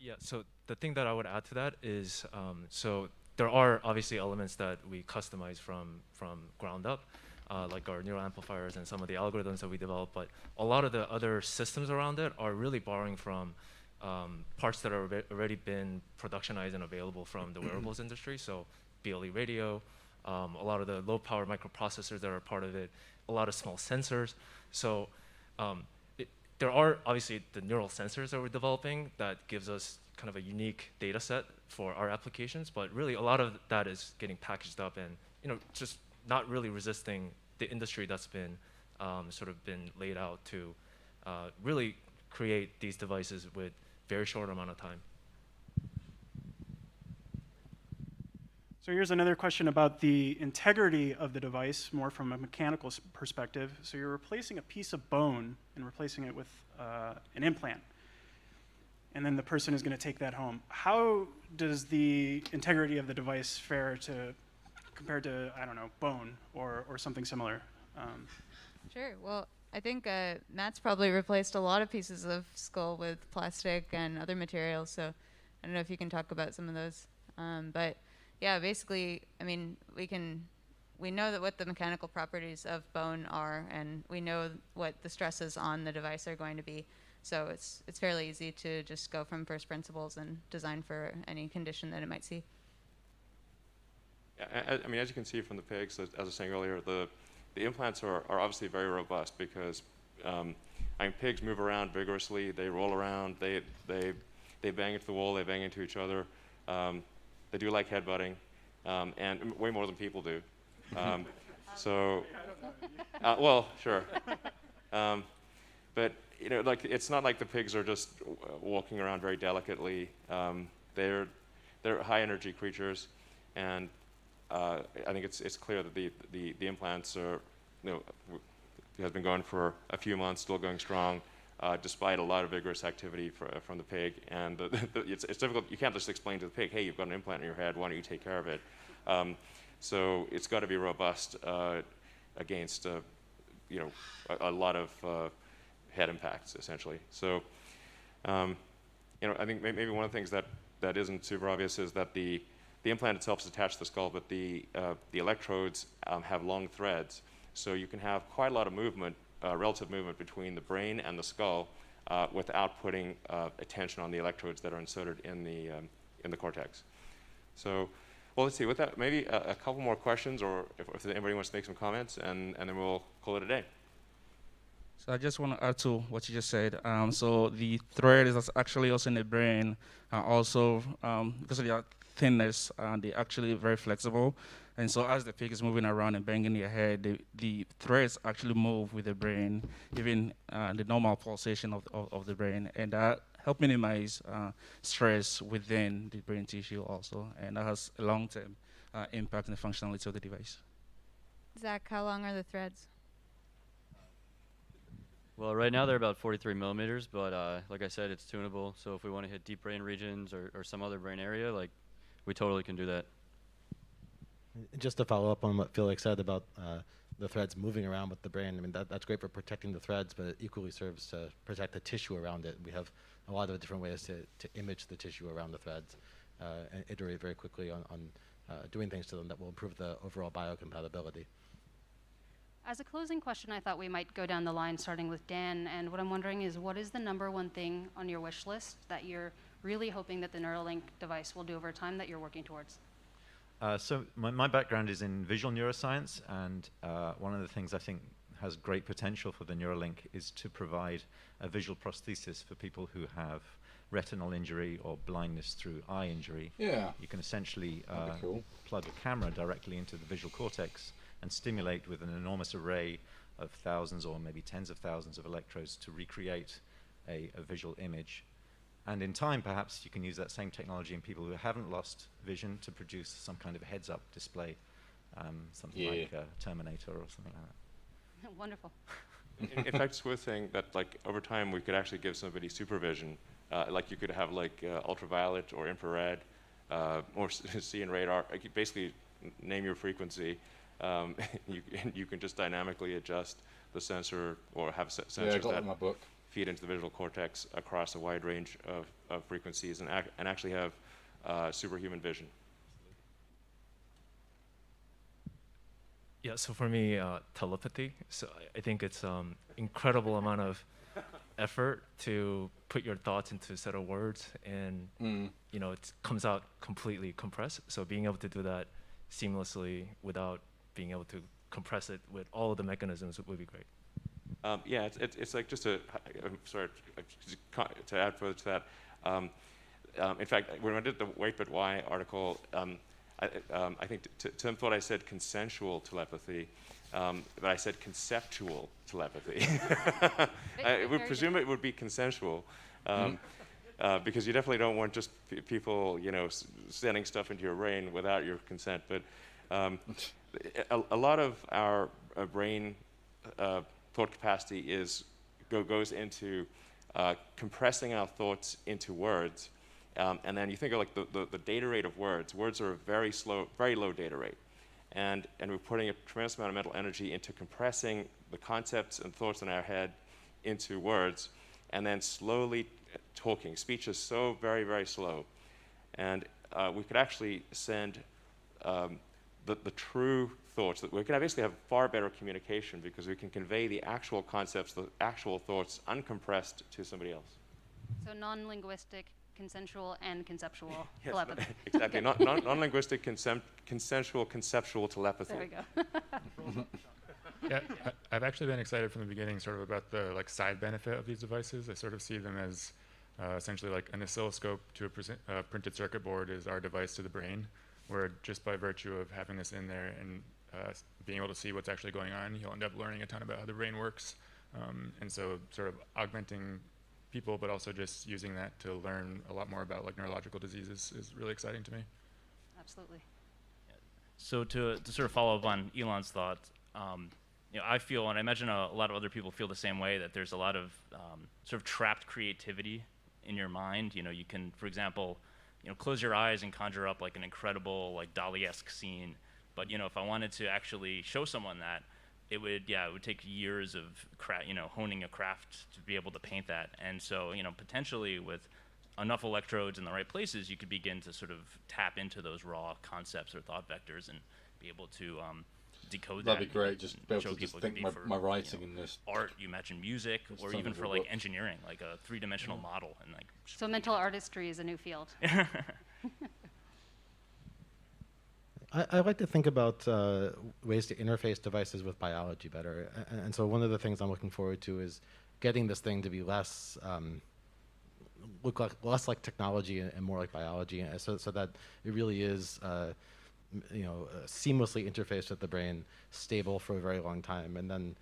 S12: Yeah, so the thing that I would add to that is, so there are obviously elements that we customize from ground up, like our neural amplifiers and some of the algorithms that we develop, but a lot of the other systems around it are really borrowing from parts that are already been productionized and available from the wearables industry. So BLE radio, a lot of the low power microprocessors that are part of it, a lot of small sensors. So there are obviously the neural sensors that we're developing that gives us kind of a unique data set for our applications, but really a lot of that is getting packaged up and just not really resisting the industry that's been sort of been laid out to really create these devices with very short amount of time.
S6: So here's another question about the integrity of the device, more from a mechanical perspective. So you're replacing a piece of bone and replacing it with an implant. And then the person is going to take that home. How does the integrity of the device fare compared to, I don't know, bone or something similar?
S14: Sure. Well, I think Matt's probably replaced a lot of pieces of skull with plastic and other materials. So I don't know if you can talk about some of those. But yeah, basically, I mean, we know that what the mechanical properties of bone are, and we know what the stresses on the device are going to be. So it's fairly easy to just go from first principles and design for any condition that it might see.
S3: Yeah, I mean, as you can see from the pigs, as I was saying earlier, the implants are obviously very robust because I mean, pigs move around vigorously, they roll around, they bang into the wall, they bang into each other. They do like headbutting, and way more than people do. Well, sure. But you know, like it's not like the pigs are just walking around very delicately. They're high energy creatures, and I think it's clear that the implants are, you know, has been going for a few months, still going strong, despite a lot of vigorous activity from the pig. And it's difficult. You can't just explain to the pig, hey, you've got an implant in your head. Why don't you take care of it? So it's got to be robust against you know, a lot of head impacts, essentially. So you know, I think maybe one of the things that isn't super obvious is that the implant itself is attached to the skull, but the electrodes have long threads, so you can have quite a lot of movement, relative movement between the brain and the skull, without putting attention on the electrodes that are inserted in the cortex. So, well, let's see. With that, maybe a couple more questions, or if anybody wants to make some comments, and then we'll call it a day.
S11: So I just want to add to what you just said. So the thread is actually also in the brain, also because of their thinness, they're actually very flexible. And so as the pig is moving around and banging their head, the threads actually move with the brain, even the normal pulsation of the brain, and that help minimize stress within the brain tissue also, and that has a long-term impact on the functionality of the device.
S14: Zach, how long are the threads?
S17: Well, right now they're about 43 millimeters, but like I said, it's tunable. So if we want to hit deep brain regions or some other brain area, like, we totally can do that.
S19: Just to follow up on what Felix said about the threads moving around with the brain, I mean, that's great for protecting the threads, but it equally serves to protect the tissue around it. We have a lot of different ways to image the tissue around the threads and iterate very quickly on doing things to them that will improve the overall biocompatibility.
S4: As a closing question, I thought we might go down the line, starting with Dan. And what I'm wondering is, what is the #1 thing on your wish list that you're really hoping that the Neuralink device will do over time that you're working towards?
S18: So my background is in visual neuroscience, and one of the things I think has great potential for the Neuralink is to provide a visual prosthesis for people who have retinal injury or blindness through eye injury.
S1: Yeah.
S18: You can essentially
S1: cool.
S18: plug a camera directly into the visual cortex and stimulate with an enormous array of thousands or maybe tens of thousands of electrodes to recreate a visual image. And in time, perhaps you can use that same technology in people who haven't lost vision to produce some kind of a heads-up display, something like Terminator or something like that.
S4: Wonderful.
S3: In fact, it's worth saying that, like, over time, we could actually give somebody supervision. Like, you could have, like, ultraviolet or infrared, or see and radar. Like, you basically name your frequency. You can just dynamically adjust the sensor, or have sensors that
S1: in my book.
S3: feed into the visual cortex across a wide range of frequencies, and actually have superhuman vision.
S12: Yeah, so for me, telepathy. So I think it's incredible amount of effort to put your thoughts into a set of words, and you know, it comes out completely compressed. So being able to do that seamlessly without being able to compress it with all of the mechanisms would be great.
S3: Yeah, it's like just I'm sorry to add further to that. In fact, when I did the Wait But Why article, I think Tim thought I said consensual telepathy, but I said conceptual telepathy. I would presume it would be consensual, because you definitely don't want just people, sending stuff into your brain without your consent. But a lot of our brain thought capacity goes into compressing our thoughts into words. And then you think of like the data rate of words. Words are a very low data rate. And we're putting a tremendous amount of mental energy into compressing the concepts and thoughts in our head into words, and then slowly talking. Speech is so very, very slow. And we could actually send the true thoughts. That we can basically have far better communication because we can convey the actual concepts, the actual thoughts, uncompressed to somebody else.
S4: So non-linguistic, consensual, and conceptual
S3: Yes,
S4: telepathy.
S3: exactly. Non-linguistic, consensual, conceptual telepathy.
S4: There we go.
S8: Yeah, I've actually been excited from the beginning sort of about the side benefit of these devices. I sort of see them as essentially like an oscilloscope to a printed circuit board is our device to the brain, where just by virtue of having this in there and being able to see what's actually going on, you'll end up learning a ton about how the brain works. And so sort of augmenting people, but also just using that to learn a lot more about like neurological diseases is really exciting to me.
S4: Absolutely.
S5: So to sort of follow up on Elon's thought, I feel, and I imagine a lot of other people feel the same way, that there's a lot of sort of trapped creativity in your mind. You can, for example, close your eyes and conjure up like an incredible, like Dali-esque scene. But if I wanted to actually show someone that, it would take years of honing a craft to be able to paint that. And so potentially with enough electrodes in the right places, you could begin to sort of tap into those raw concepts or thought vectors and be able to decode that.
S1: That'd be great. Just be able
S5: show
S1: to just
S5: people it
S1: think
S5: could be
S1: my
S5: for,
S1: writing in this.
S5: Art, you imagine music, or
S1: Some
S5: even
S1: of
S5: for
S1: it
S5: like
S1: works.
S5: engineering, like a three-dimensional model and like.
S4: So mental artistry is a new field.
S19: I like to think about ways to interface devices with biology better. And so one of the things I'm looking forward to is getting this thing to be less like technology and more like biology, so that it really is seamlessly interfaced with the brain, stable for a very long time, and then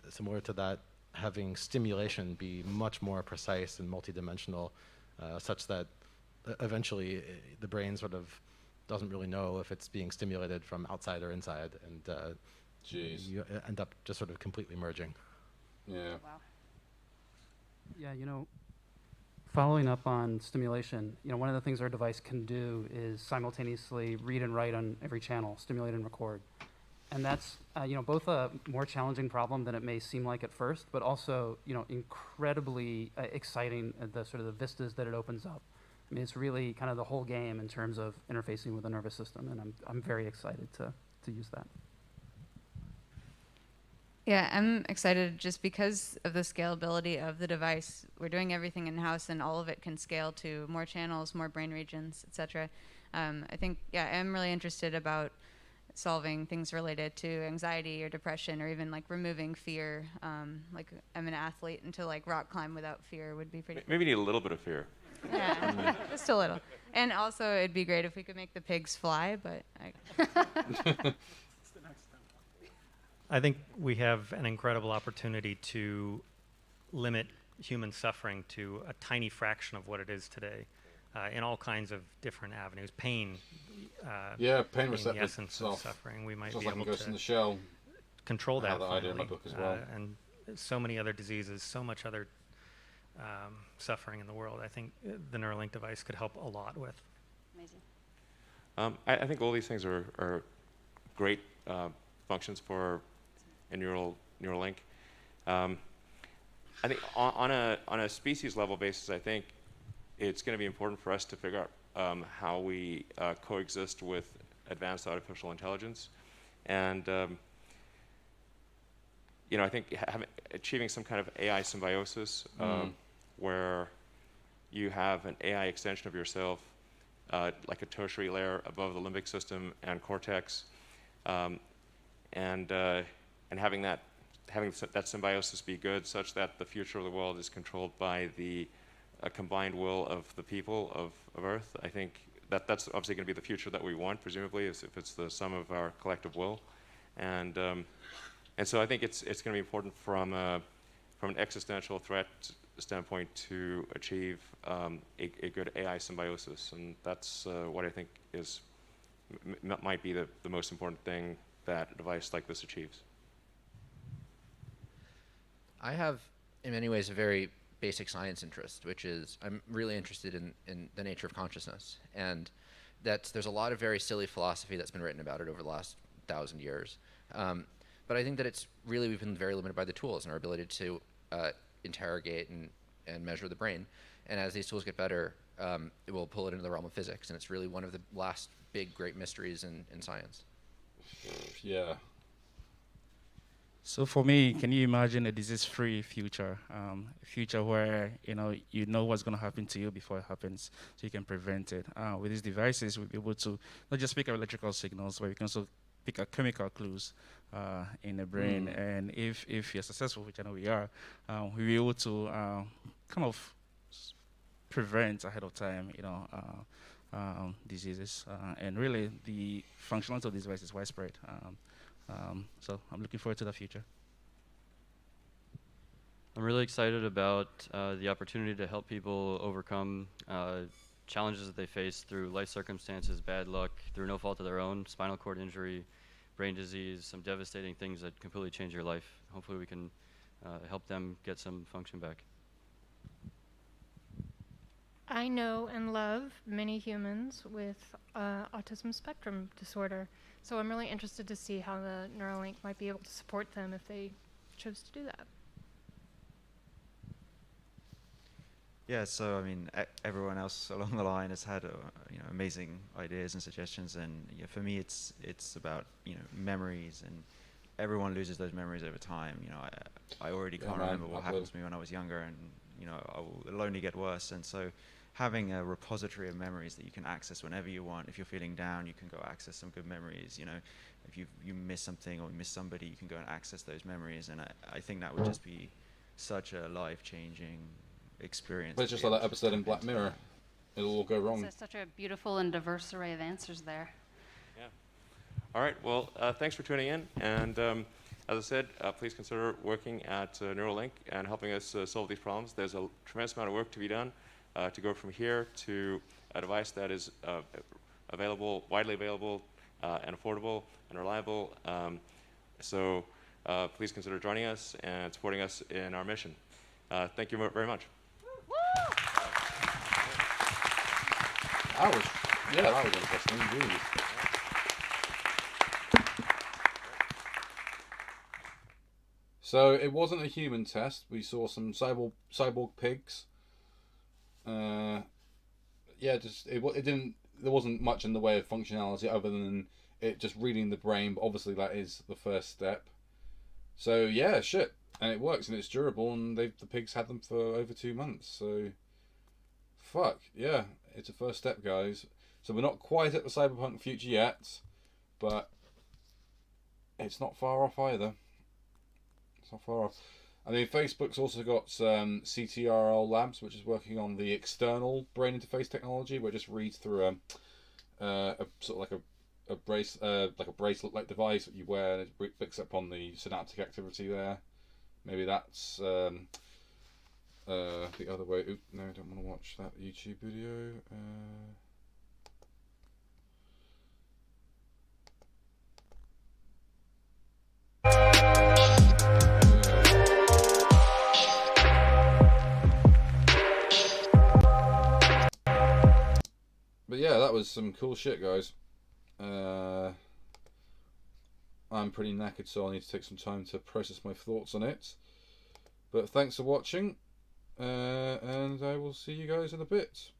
S19: similar to that, having stimulation be much more precise and multidimensional, such that eventually the brain sort of doesn't really know if it's being stimulated from outside or inside, and you end up just sort of completely merging.
S1: Yeah.
S4: Wow.
S9: Yeah, following up on stimulation, one of the things our device can do is simultaneously read and write on every channel, stimulate and record. And that's, both a more challenging problem than it may seem like at first, but also, incredibly exciting, the sort of the vistas that it opens up. I mean, it's really kind of the whole game in terms of interfacing with the nervous system, and I'm very excited to use that.
S14: Yeah, I'm excited just because of the scalability of the device. We're doing everything in-house, and all of it can scale to more channels, more brain regions, etc. I think, I'm really interested about solving things related to anxiety or depression, or even like removing fear. Like I'm an athlete, and to like rock climb without fear would be pretty.
S3: Maybe you need a little bit of fear.
S14: Yeah, just a little. And also, it'd be great if we could make the pigs fly, but
S7: I think we have an incredible opportunity to limit human suffering to a tiny fraction of what it is today, in all kinds of different avenues. Pain.
S1: Pain
S7: being the essence of suffering. We might be able
S1: to in the shell.
S7: Control that.
S1: I do in my book as well.
S7: And so many other diseases, so much other suffering in the world. I think the Neuralink device could help a lot with.
S4: Amazing.
S3: I think all these things are great functions for a Neuralink. I think on a species level basis, I think it's going to be important for us to figure out how we coexist with advanced artificial intelligence, and I think achieving some kind of AI symbiosis where you have an AI extension of yourself, like a tertiary layer above the limbic system and cortex, and having that symbiosis be good, such that the future of the world is controlled by the combined will of the people of Earth. I think that's obviously going to be the future that we want, presumably, if it's the sum of our collective will. And so I think it's going to be important from an existential threat standpoint to achieve a good AI symbiosis, and that's what I think is might be the most important thing that a device like this achieves.
S10: I have, in many ways, a very basic science interest, which is I'm really interested in the nature of consciousness, and that there's a lot of very silly philosophy that's been written about it over the last 1,000 years. But I think that it's really, we've been very limited by the tools and our ability to interrogate and measure the brain. And as these tools get better, it will pull it into the realm of physics, and it's really one of the last big, great mysteries in science.
S1: Yeah.
S11: So for me, can you imagine a disease-free future? A future where you know what's going to happen to you before it happens, so you can prevent it. With these devices, we'll be able to not just pick up electrical signals, but we can also pick up chemical clues in the brain. And if you're successful, which I know we are, we'll be able to kind of prevent ahead of time, diseases. And really, the functionality of this device is widespread. So I'm looking forward to the future.
S17: I'm really excited about the opportunity to help people overcome challenges that they face through life circumstances, bad luck, through no fault of their own, spinal cord injury, brain disease, some devastating things that completely change your life. Hopefully we can help them get some function back.
S15: I know and love many humans with autism spectrum disorder, so I'm really interested to see how the Neuralink might be able to support them if they chose to do that.
S16: Yeah, so I mean, everyone else along the line has had amazing ideas and suggestions, and for me, it's about memories, and everyone loses those memories over time. I already can't remember what happened to me when I was younger, and it'll only get worse. And so, having a repository of memories that you can access whenever you want. If you're feeling down, you can go access some good memories. If you miss something or miss somebody, you can go and access those memories. And I think that would just be such a life-changing experience.
S1: But it's just like that episode in Black Mirror. It'll all go wrong.
S4: It's such a beautiful and diverse array of answers there.
S3: Yeah. All right. Well, thanks for tuning in. And as I said, please consider working at Neuralink and helping us solve these problems. There's a tremendous amount of work to be done to go from here to a device that is widely available, and affordable and reliable. So please consider joining us and supporting us in our mission. Thank you very much.
S1: That was interesting indeed. So it wasn't a human test. We saw some cyborg pigs. It didn't. There wasn't much in the way of functionality other than it just reading the brain. But obviously that is the first step. So yeah, shit, and it works and it's durable, and the pigs had them for over 2 months. So fuck yeah, it's a first step, guys. So we're not quite at the cyberpunk future yet, but it's not far off either. It's not far off. I mean, Facebook's also got CTRL Labs, which is working on the external brain interface technology, where it just reads through a sort of like a bracelet-like device that you wear, and it picks up on the synaptic activity there. Maybe that's the other way. Oop, no, I don't want to watch that YouTube video. But yeah, that was some cool shit, guys. I'm pretty knackered, so I need to take some time to process my thoughts on it. But thanks for watching, and I will see you guys in a bit.